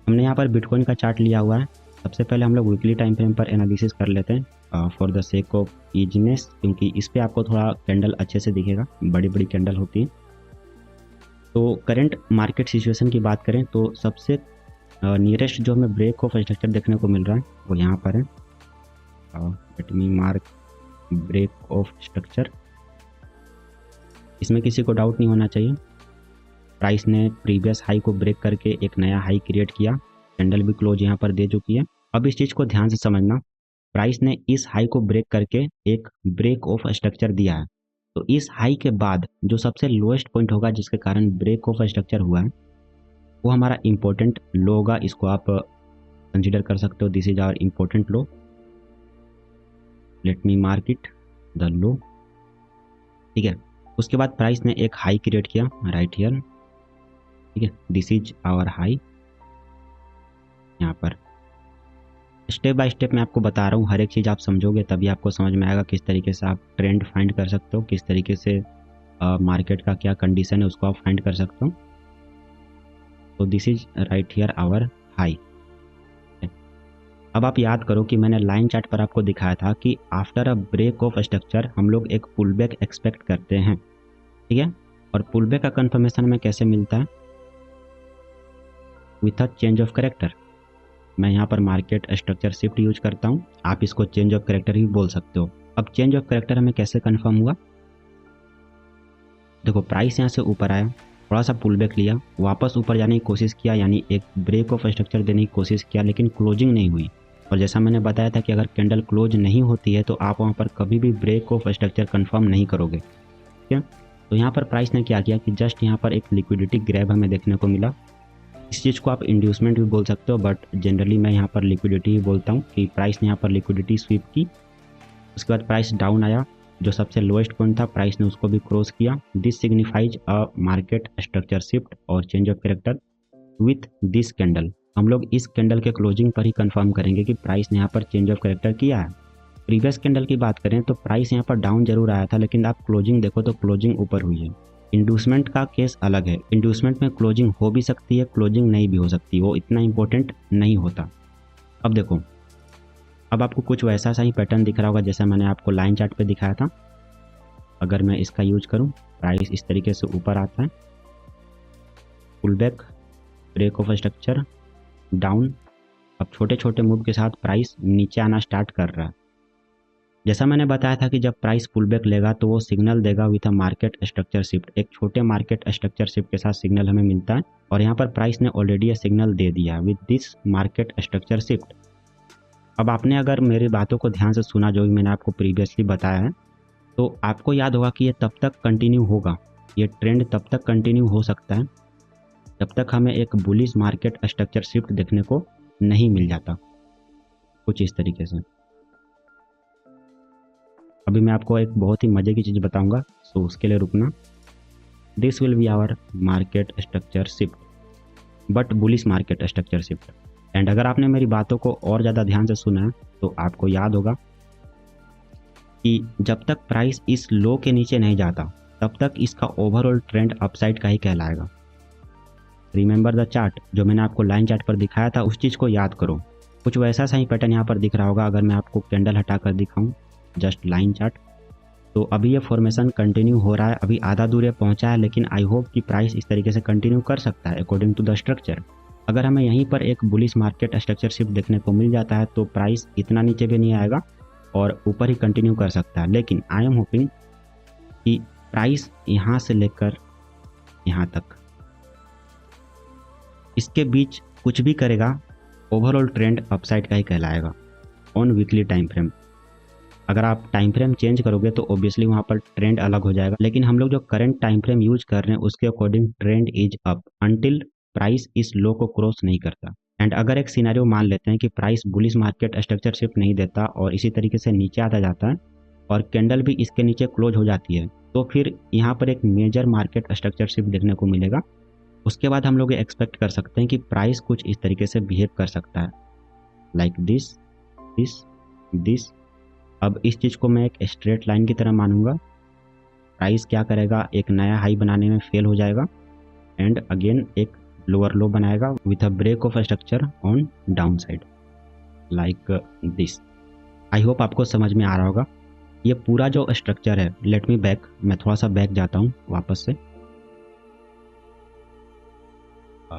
हमने यहाँ पर बिटकॉइन का चार्ट लिया हुआ है। सबसे पहले हम लोग वीकली टाइम फ्रेम पर एनालिसिस कर लेते हैं for the sake of easiness, क्योंकि इस पर आपको थोड़ा कैंडल अच्छे से दिखेगा, बड़ी बड़ी कैंडल होती है। तो करंट मार्केट सिचुएशन की बात करें तो सबसे नियरेस्ट जो हमें ब्रेक ऑफ स्ट्रक्चर देखने को मिल रहा है वो यहाँ पर है। Let me mark break of structure. इसमें किसी को डाउट नहीं होना चाहिए, प्राइस ने प्रीवियस हाई को ब्रेक करके एक नया हाई क्रिएट किया, कैंडल भी क्लोज यहाँ पर दे चुकी है। अब इस चीज़ को ध्यान से समझना, प्राइस ने इस हाई को ब्रेक करके एक ब्रेक ऑफ स्ट्रक्चर दिया है। तो इस हाई के बाद जो सबसे लोएस्ट पॉइंट होगा जिसके कारण ब्रेक ऑफ स्ट्रक्चर हुआ है, वो हमारा इंपॉर्टेंट लो होगा। इसको आप कंसीडर कर सकते हो, this is our important low. Let me mark it the low. ठीक है, उसके बाद प्राइस ने एक हाई क्रिएट किया राइट हियर। ठीक है, दिस इज आवर हाई। यहाँ पर स्टेप बाय स्टेप मैं आपको बता रहा हूँ, हर एक चीज़ आप समझोगे तभी आपको समझ में आएगा किस तरीके से आप ट्रेंड फाइंड कर सकते हो, किस तरीके से मार्केट का क्या कंडीशन है उसको आप फाइंड कर सकते हो। तो this is right here our high. अब आप याद करो कि मैंने लाइन चार्ट पर आपको दिखाया था कि after a break of structure हम लोग एक पुल बैक एक्सपेक्ट करते हैं। ठीक है, और पुल बैक का कंफर्मेशन हमें कैसे मिलता है? With a change of character. मैं यहाँ पर मार्केट स्ट्रक्चर शिफ्ट यूज करता हूँ, आप इसको चेंज ऑफ कैरेक्टर ही बोल सकते हो। अब चेंज ऑफ कैरेक्टर हमें कैसे कंफर्म हुआ? देखो, प्राइस यहाँ से ऊपर आया, थोड़ा सा पुल बैक लिया, वापस ऊपर जाने की कोशिश किया, यानी एक ब्रेक ऑफ स्ट्रक्चर देने की कोशिश किया, लेकिन क्लोजिंग नहीं हुई। और जैसा मैंने बताया था कि अगर कैंडल क्लोज नहीं होती है तो आप वहाँ पर कभी भी ब्रेक ऑफ स्ट्रक्चर कंफर्म नहीं करोगे। ठीक है, तो यहाँ पर प्राइस ने क्या किया कि जस्ट यहाँ पर एक लिक्विडिटी ग्रैब हमें देखने को मिला। इस चीज़ को आप इंड्यूसमेंट भी बोल सकते हो, बट जनरली मैं यहाँ पर लिक्विडिटी ही बोलता हूँ कि प्राइस ने यहाँ पर लिक्विडिटी स्वीप की। उसके बाद प्राइस डाउन आया, जो सबसे लोएस्ट पॉइंट था प्राइस ने उसको भी क्रॉस किया। This signifies a market structure shift और change of character with this candle. हम लोग इस कैंडल के क्लोजिंग पर ही कंफर्म करेंगे कि प्राइस ने यहाँ पर चेंज ऑफ कैरेक्टर किया है। प्रीवियस कैंडल की बात करें तो प्राइस यहाँ पर डाउन जरूर आया था, लेकिन आप क्लोजिंग देखो तो क्लोजिंग ऊपर हुई है। इंड्यूसमेंट का केस अलग है, इंड्यूसमेंट में क्लोजिंग हो भी सकती है, क्लोजिंग नहीं भी हो सकती, वो इतना इंपॉर्टेंट नहीं होता। अब देखो, अब आपको कुछ वैसा सा ही पैटर्न दिख रहा होगा जैसा मैंने आपको लाइन चार्ट पे दिखाया था। अगर मैं इसका यूज करूं, प्राइस इस तरीके से ऊपर आता है, pull back, break of structure, down. अब छोटे छोटे मूव के साथ प्राइस नीचे आना स्टार्ट कर रहा है। जैसा मैंने बताया था कि जब प्राइस पुल बैक लेगा तो वो सिग्नल देगा with a market structure shift. एक छोटे मार्केट स्ट्रक्चर शिफ्ट के साथ सिग्नल हमें मिलता है, और यहाँ पर प्राइस ने ऑलरेडी ये सिग्नल दे दिया with this market structure shift. अब आपने अगर मेरी बातों को ध्यान से सुना, जो भी मैंने आपको प्रीवियसली बताया है, तो आपको याद होगा कि ये तब तक कंटिन्यू होगा, ये ट्रेंड तब तक कंटिन्यू हो सकता है जब तक हमें एक बुलिश मार्केट स्ट्रक्चर शिफ्ट देखने को नहीं मिल जाता, कुछ इस तरीके से। अभी मैं आपको एक बहुत ही मज़े की चीज़ बताऊंगा, सो उसके लिए रुकना। This will be our market structure shift, but bullish market structure shift. And अगर आपने मेरी बातों को और ज़्यादा ध्यान से सुना है तो आपको याद होगा कि जब तक प्राइस इस लो के नीचे नहीं जाता तब तक इसका ओवरऑल ट्रेंड अपसाइड का ही कहलाएगा। रिमेंबर द चार्ट, जो मैंने आपको लाइन चार्ट पर दिखाया था, उस चीज़ को याद करो। कुछ वैसा सा ही पैटर्न यहाँ पर दिख रहा होगा। अगर मैं आपको कैंडल हटाकर दिखाऊं, जस्ट लाइन चार्ट, तो अभी ये फॉर्मेशन कंटिन्यू हो रहा है, अभी आधा दूर ये पहुंचा है, लेकिन आई होप कि प्राइस इस तरीके से कंटिन्यू कर सकता है अकॉर्डिंग टू द स्ट्रक्चर। अगर हमें यहीं पर एक बुलिश मार्केट स्ट्रक्चर शिफ्ट देखने को मिल जाता है तो प्राइस इतना नीचे भी नहीं आएगा और ऊपर ही कंटिन्यू कर सकता है। लेकिन आई एम होपिंग कि प्राइस यहाँ से लेकर यहाँ तक इसके बीच कुछ भी करेगा, ओवरऑल ट्रेंड अपसाइड का ही कहलाएगा ऑन वीकली टाइम फ्रेम। अगर आप टाइम फ्रेम चेंज करोगे तो ऑब्वियसली वहाँ पर ट्रेंड अलग हो जाएगा, लेकिन हम लोग जो करंट टाइम फ्रेम यूज कर रहे हैं उसके according trend is up until price इस लो को क्रॉस नहीं करता। एंड अगर एक सिनेरियो मान लेते हैं कि price bullish market structure shift नहीं देता और इसी तरीके से नीचे आता जाता है और कैंडल भी इसके नीचे क्लोज हो जाती है, तो फिर यहाँ पर एक मेजर मार्केट स्ट्रक्चर शिफ्ट देखने को मिलेगा। उसके बाद हम लोग एक्सपेक्ट कर सकते हैं कि प्राइस कुछ इस तरीके से बिहेव कर सकता है, लाइक दिस दिस दिस। अब इस चीज़ को मैं एक स्ट्रेट लाइन की तरह मानूंगा। प्राइस क्या करेगा, एक नया हाई बनाने में फेल हो जाएगा एंड अगेन एक लोअर लो बनाएगा with a break of structure on down side like this. I hope आपको समझ में आ रहा होगा। ये पूरा जो स्ट्रक्चर है, लेट मी बैक, मैं थोड़ा सा बैक जाता हूँ वापस से,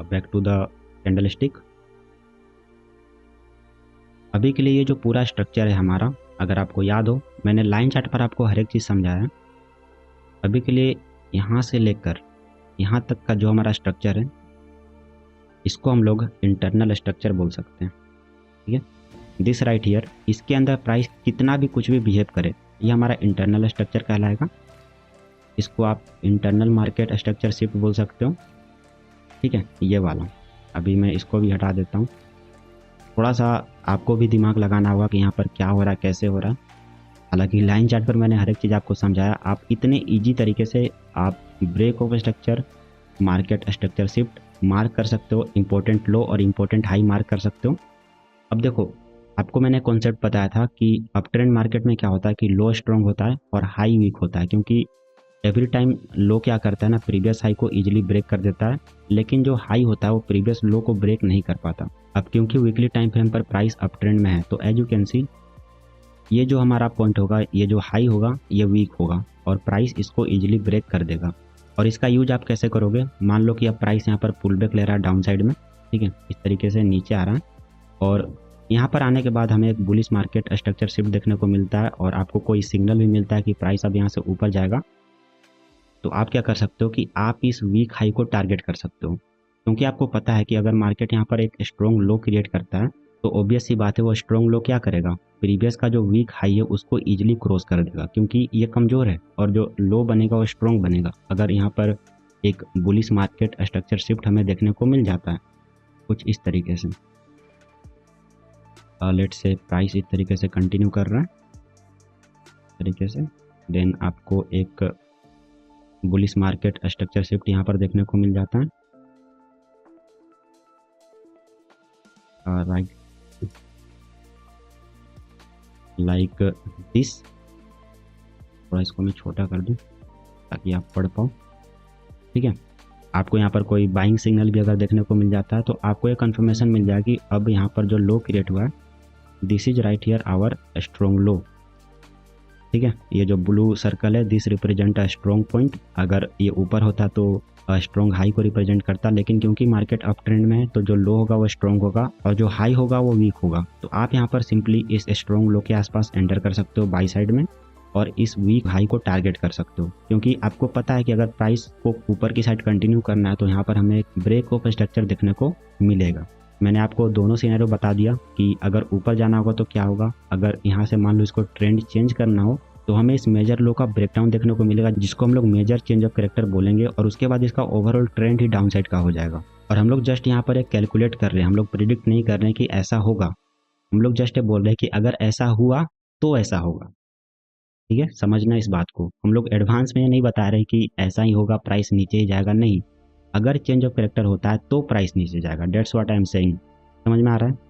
back to the candle stick. अभी के लिए ये जो पूरा स्ट्रक्चर है हमारा, अगर आपको याद हो मैंने लाइन चार्ट पर आपको हर एक चीज़ समझाया है। अभी के लिए यहाँ से लेकर यहाँ तक का जो हमारा स्ट्रक्चर है इसको हम लोग इंटरनल स्ट्रक्चर बोल सकते हैं, ठीक है। दिस राइट हियर, इसके अंदर प्राइस कितना भी कुछ भी बिहेव करे ये हमारा इंटरनल स्ट्रक्चर कहलाएगा। इसको आप इंटरनल मार्केट स्ट्रक्चर शिफ्ट बोल सकते हो, ठीक है, ये वाला। अभी मैं इसको भी हटा देता हूँ। थोड़ा सा आपको भी दिमाग लगाना होगा कि यहाँ पर क्या हो रहा है, कैसे हो रहा है। हालांकि लाइन चार्ट पर मैंने हर एक चीज़ आपको समझाया, आप इतने इजी तरीके से आप break of structure, market structure shift mark कर सकते हो, इंपॉर्टेंट लो और इंपॉर्टेंट हाई मार्क कर सकते हो। अब देखो, आपको मैंने कॉन्सेप्ट बताया था कि अप ट्रेंड मार्केट में क्या होता है कि लो स्ट्रॉन्ग होता है और हाई वीक होता है, क्योंकि एवरी टाइम लो क्या करता है ना, प्रीवियस हाई को इजीली ब्रेक कर देता है, लेकिन जो हाई होता है वो प्रीवियस लो को ब्रेक नहीं कर पाता। अब क्योंकि वीकली टाइम फ्रेम पर प्राइस अप ट्रेंड में है, तो एज यू कैन सी ये जो हमारा पॉइंट होगा, ये जो हाई होगा ये वीक होगा और प्राइस इसको इजीली ब्रेक कर देगा। और इसका यूज आप कैसे करोगे, मान लो कि अब प्राइस यहाँ पर पुल बैक ले रहा है डाउन साइड में, ठीक है, इस तरीके से नीचे आ रहा है और यहाँ पर आने के बाद हमें एक बुलिश मार्केट स्ट्रक्चर शिफ्ट देखने को मिलता है और आपको कोई सिग्नल भी मिलता है कि प्राइस अब यहाँ से ऊपर जाएगा। तो आप क्या कर सकते हो कि आप इस वीक हाई को टारगेट कर सकते हो, क्योंकि आपको पता है कि अगर मार्केट यहाँ पर एक स्ट्रॉन्ग लो क्रिएट करता है तो ऑब्वियस सी बात है वो स्ट्रॉन्ग लो क्या करेगा, प्रीवियस का जो वीक हाई है उसको इजीली क्रॉस कर देगा, क्योंकि ये कमज़ोर है और जो लो बनेगा वो स्ट्रॉन्ग बनेगा। अगर यहाँ पर एक बुलिश मार्केट स्ट्रक्चर शिफ्ट हमें देखने को मिल जाता है कुछ इस तरीके से, लेट्स से प्राइस इस तरीके से कंटिन्यू कर रहा है तरीके से, देन आपको एक बुलिश मार्केट स्ट्रक्चर शिफ्ट यहाँ पर देखने को मिल जाता है, राइट, लाइक दिस। थोड़ा इसको मैं छोटा कर दूं ताकि आप पढ़ पाओ, ठीक है। आपको यहाँ पर कोई बाइंग सिग्नल भी अगर देखने को मिल जाता है तो आपको ये कंफर्मेशन मिल जाएगी अब यहाँ पर जो लो क्रिएट हुआ है, this is right here our strong low, ठीक है। ये जो ब्लू सर्कल है, this represent a strong point. अगर ये ऊपर होता तो स्ट्रॉन्ग हाई को रिप्रेजेंट करता, लेकिन क्योंकि मार्केट अप ट्रेंड में है तो जो लो होगा वो स्ट्रॉन्ग होगा और जो हाई होगा वो वीक होगा। तो आप यहाँ पर सिंपली इस स्ट्रॉन्ग लो के आसपास एंटर कर सकते हो बाई साइड में और इस वीक हाई को टारगेट कर सकते हो, क्योंकि आपको पता है कि अगर प्राइस को ऊपर की साइड कंटिन्यू करना है तो यहाँ पर हमें एक ब्रेक ऑफ स्ट्रक्चर देखने को मिलेगा। मैंने आपको दोनों सिनेरियो बता दिया कि अगर ऊपर जाना होगा तो क्या होगा, अगर यहाँ से मान लो इसको ट्रेंड चेंज करना हो तो हमें इस मेजर लो का ब्रेकडाउन देखने को मिलेगा, जिसको हम लोग मेजर चेंज ऑफ कैरेक्टर बोलेंगे और उसके बाद इसका ओवरऑल ट्रेंड ही डाउन साइड का हो जाएगा। और हम लोग जस्ट यहाँ पर एक कैलकुलेट कर रहे हैं, हम लोग प्रिडिक्ट नहीं कर रहे हैं कि ऐसा होगा, हम लोग जस्ट बोल रहे हैं कि अगर ऐसा हुआ तो ऐसा होगा, ठीक है। समझना इस बात को, हम लोग एडवांस में नहीं बता रहे कि ऐसा ही होगा, प्राइस नीचे ही जाएगा, नहीं, अगर चेंज ऑफ कैरेक्टर होता है तो प्राइस नीचे जाएगा, that's what I am saying. समझ में आ रहा है?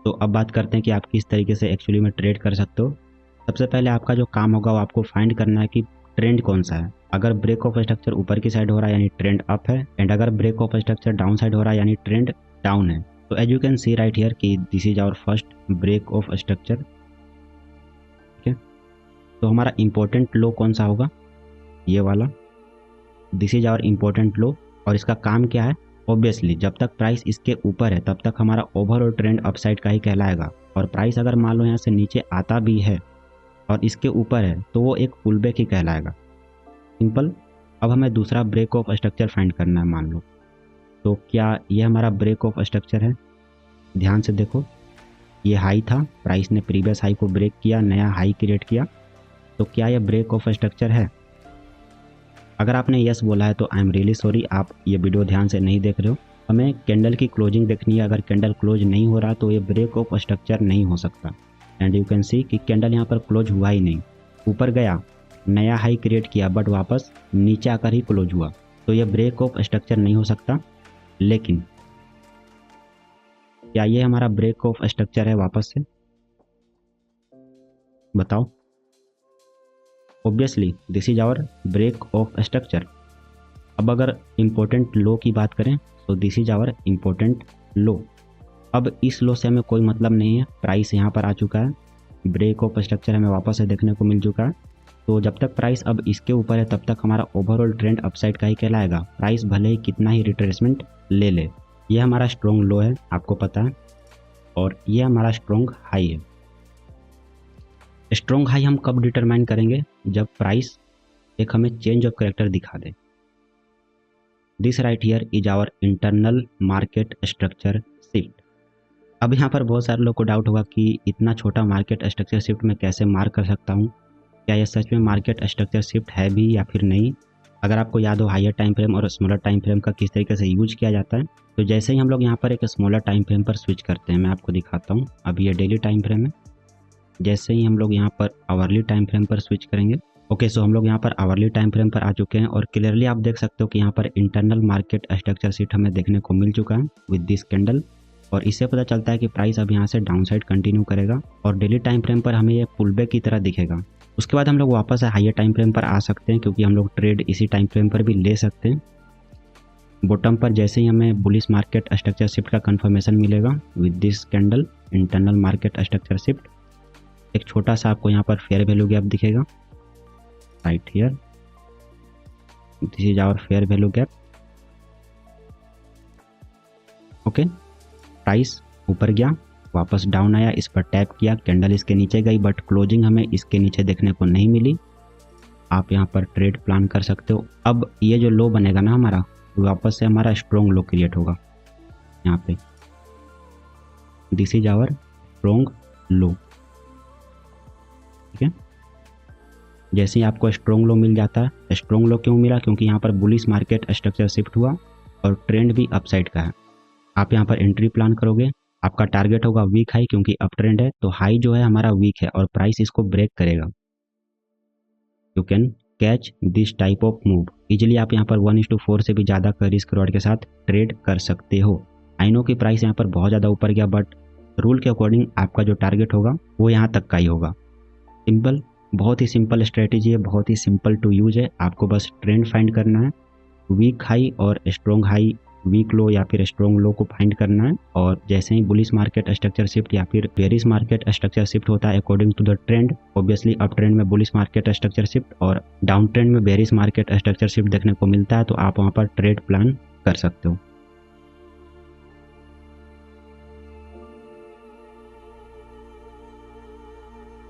तो अब बात करते हैं कि आप किस तरीके से एक्चुअली में ट्रेड कर सकते हो। सबसे पहले आपका जो काम होगा वो आपको फाइंड करना है कि ट्रेंड कौन सा है। अगर ब्रेक ऑफ स्ट्रक्चर ऊपर की साइड हो रहा है यानी ट्रेंड अप है, एंड अगर break of structure down side हो रहा है यानी ट्रेंड डाउन है। तो as you can see right here कि this is our first break of structure. ठीक है, तो हमारा इंपॉर्टेंट लो कौन सा होगा, ये वाला, दिस इज आवर इंपॉर्टेंट लो। और इसका काम क्या है, ऑब्वियसली जब तक प्राइस इसके ऊपर है तब तक हमारा ओवरऑल ट्रेंड अपसाइड का ही कहलाएगा, और प्राइस अगर मान लो यहाँ से नीचे आता भी है और इसके ऊपर है तो वो एक पुल बैक ही कहलाएगा, सिंपल। अब हमें दूसरा ब्रेक ऑफ स्ट्रक्चर फाइंड करना है मान लो, तो क्या ये हमारा ब्रेक ऑफ स्ट्रक्चर है, ध्यान से देखो, ये हाई था, प्राइस ने प्रीवियस हाई को ब्रेक किया, नया हाई क्रिएट किया, तो क्या ये ब्रेक ऑफ स्ट्रक्चर है। अगर आपने यस बोला है तो आई एम रियली सॉरी, आप ये वीडियो ध्यान से नहीं देख रहे हो। हमें कैंडल की क्लोजिंग देखनी है, अगर कैंडल क्लोज नहीं हो रहा तो ये ब्रेक ऑफ स्ट्रक्चर नहीं हो सकता। एंड यू कैन सी कि कैंडल यहाँ पर क्लोज हुआ ही नहीं, ऊपर गया, नया हाई क्रिएट किया, बट वापस नीचे आकर ही क्लोज हुआ, तो ये ब्रेक ऑफ स्ट्रक्चर नहीं हो सकता। लेकिन क्या ये हमारा ब्रेक ऑफ स्ट्रक्चर है, वापस से बताओ। Obviously this is our break of structure. अब अगर इम्पोर्टेंट लो की बात करें तो this is our important low. अब इस लो से हमें कोई मतलब नहीं है, प्राइस यहाँ पर आ चुका है, ब्रेक ऑफ स्ट्रक्चर हमें वापस से देखने को मिल चुका है। तो जब तक प्राइस अब इसके ऊपर है तब तक हमारा ओवरऑल ट्रेंड अपसाइड का ही कहलाएगा, प्राइस भले ही कितना ही रिट्रेसमेंट ले ले। ये हमारा स्ट्रॉन्ग लो है, आपको पता है, और ये हमारा स्ट्रॉन्ग हाई है। स्ट्रॉन्ग हाई हम कब डिटरमाइन करेंगे, जब प्राइस एक हमें चेंज ऑफ कैरेक्टर दिखा दे। This right here is our internal market structure shift. अब यहाँ पर बहुत सारे लोग को डाउट होगा कि इतना छोटा मार्केट स्ट्रक्चर शिफ्ट में कैसे मार्क कर सकता हूँ, क्या यह सच में मार्केट स्ट्रक्चर शिफ्ट है भी या फिर नहीं। अगर आपको याद हो हायर टाइम फ्रेम और स्मॉलर टाइम फ्रेम का किस तरीके से यूज किया जाता है, तो जैसे ही हम लोग यहाँ पर एक स्मॉलर टाइम फ्रेम पर स्विच करते हैं, मैं आपको दिखाता हूँ। अभी ये डेली टाइम फ्रेम है, जैसे ही हम लोग यहाँ पर आवरली टाइम फ्रेम पर स्विच करेंगे, ओके, सो हम लोग यहाँ पर आवरली टाइम फ्रेम पर आ चुके हैं और क्लियरली आप देख सकते हो कि यहाँ पर इंटरनल मार्केट स्ट्रक्चर शिफ्ट हमें देखने को मिल चुका है विद दिस कैंडल। और इससे पता चलता है कि प्राइस अब यहाँ से डाउन साइड कंटिन्यू करेगा और डेली टाइम फ्रेम पर हमें ये पुल बैक की तरह दिखेगा। उसके बाद हम लोग वापस हायर टाइम फ्रेम पर आ सकते हैं, क्योंकि हम लोग ट्रेड इसी टाइम फ्रेम पर भी ले सकते हैं। बॉटम पर जैसे ही हमें बुलिश मार्केट स्ट्रक्चर शिफ्ट का कंफर्मेशन मिलेगा with this candle internal market structure shift, एक छोटा सा आपको यहाँ पर फेयर वैल्यू गैप दिखेगा right here, this is our fair value gap. Okay, price ऊपर गया, वापस डाउन आया, इस पर टैप किया, कैंडल इसके नीचे गई, बट क्लोजिंग हमें इसके नीचे देखने को नहीं मिली। आप यहाँ पर ट्रेड प्लान कर सकते हो। अब ये जो लो बनेगा ना हमारा, वापस से हमारा स्ट्रॉन्ग लो क्रिएट होगा यहाँ पे, this is our strong low. ठीक है, जैसे ही आपको स्ट्रॉन्ग लो मिल जाता है, स्ट्रॉन्ग लो क्यों मिला, क्योंकि यहाँ पर बुलिश मार्केट स्ट्रक्चर शिफ्ट हुआ और ट्रेंड भी अपसाइड का है। आप यहाँ पर एंट्री प्लान करोगे, आपका टारगेट होगा वीक हाई, क्योंकि अप ट्रेंड है तो हाई जो है हमारा वीक है और प्राइस इसको ब्रेक करेगा। You can catch this type of move easily. आप यहाँ पर 1:4 से भी ज़्यादा का रिस्क रिवॉर्ड के साथ ट्रेड कर सकते हो। आई नो कि प्राइस यहाँ पर बहुत ज़्यादा ऊपर गया, बट रूल के अकॉर्डिंग आपका जो टारगेट होगा वो यहाँ तक का ही होगा। सिंपल, बहुत ही सिंपल स्ट्रेटेजी है, बहुत ही सिंपल टू यूज है। आपको बस ट्रेंड फाइंड करना है, वीक हाई और स्ट्रॉन्ग हाई, वीक लो या फिर स्ट्रॉन्ग लो को फाइंड करना है। और जैसे ही बुलिश मार्केट स्ट्रक्चर शिफ्ट या फिर बेरिश मार्केट स्ट्रक्चर शिफ्ट होता है according to the trend, obviously up trend में बुलिश मार्केट स्ट्रक्चर शिफ्ट और डाउन ट्रेंड में बेरिश मार्केट स्ट्रक्चर शिफ्ट देखने को मिलता है, तो आप वहाँ पर ट्रेड प्लान कर सकते हो।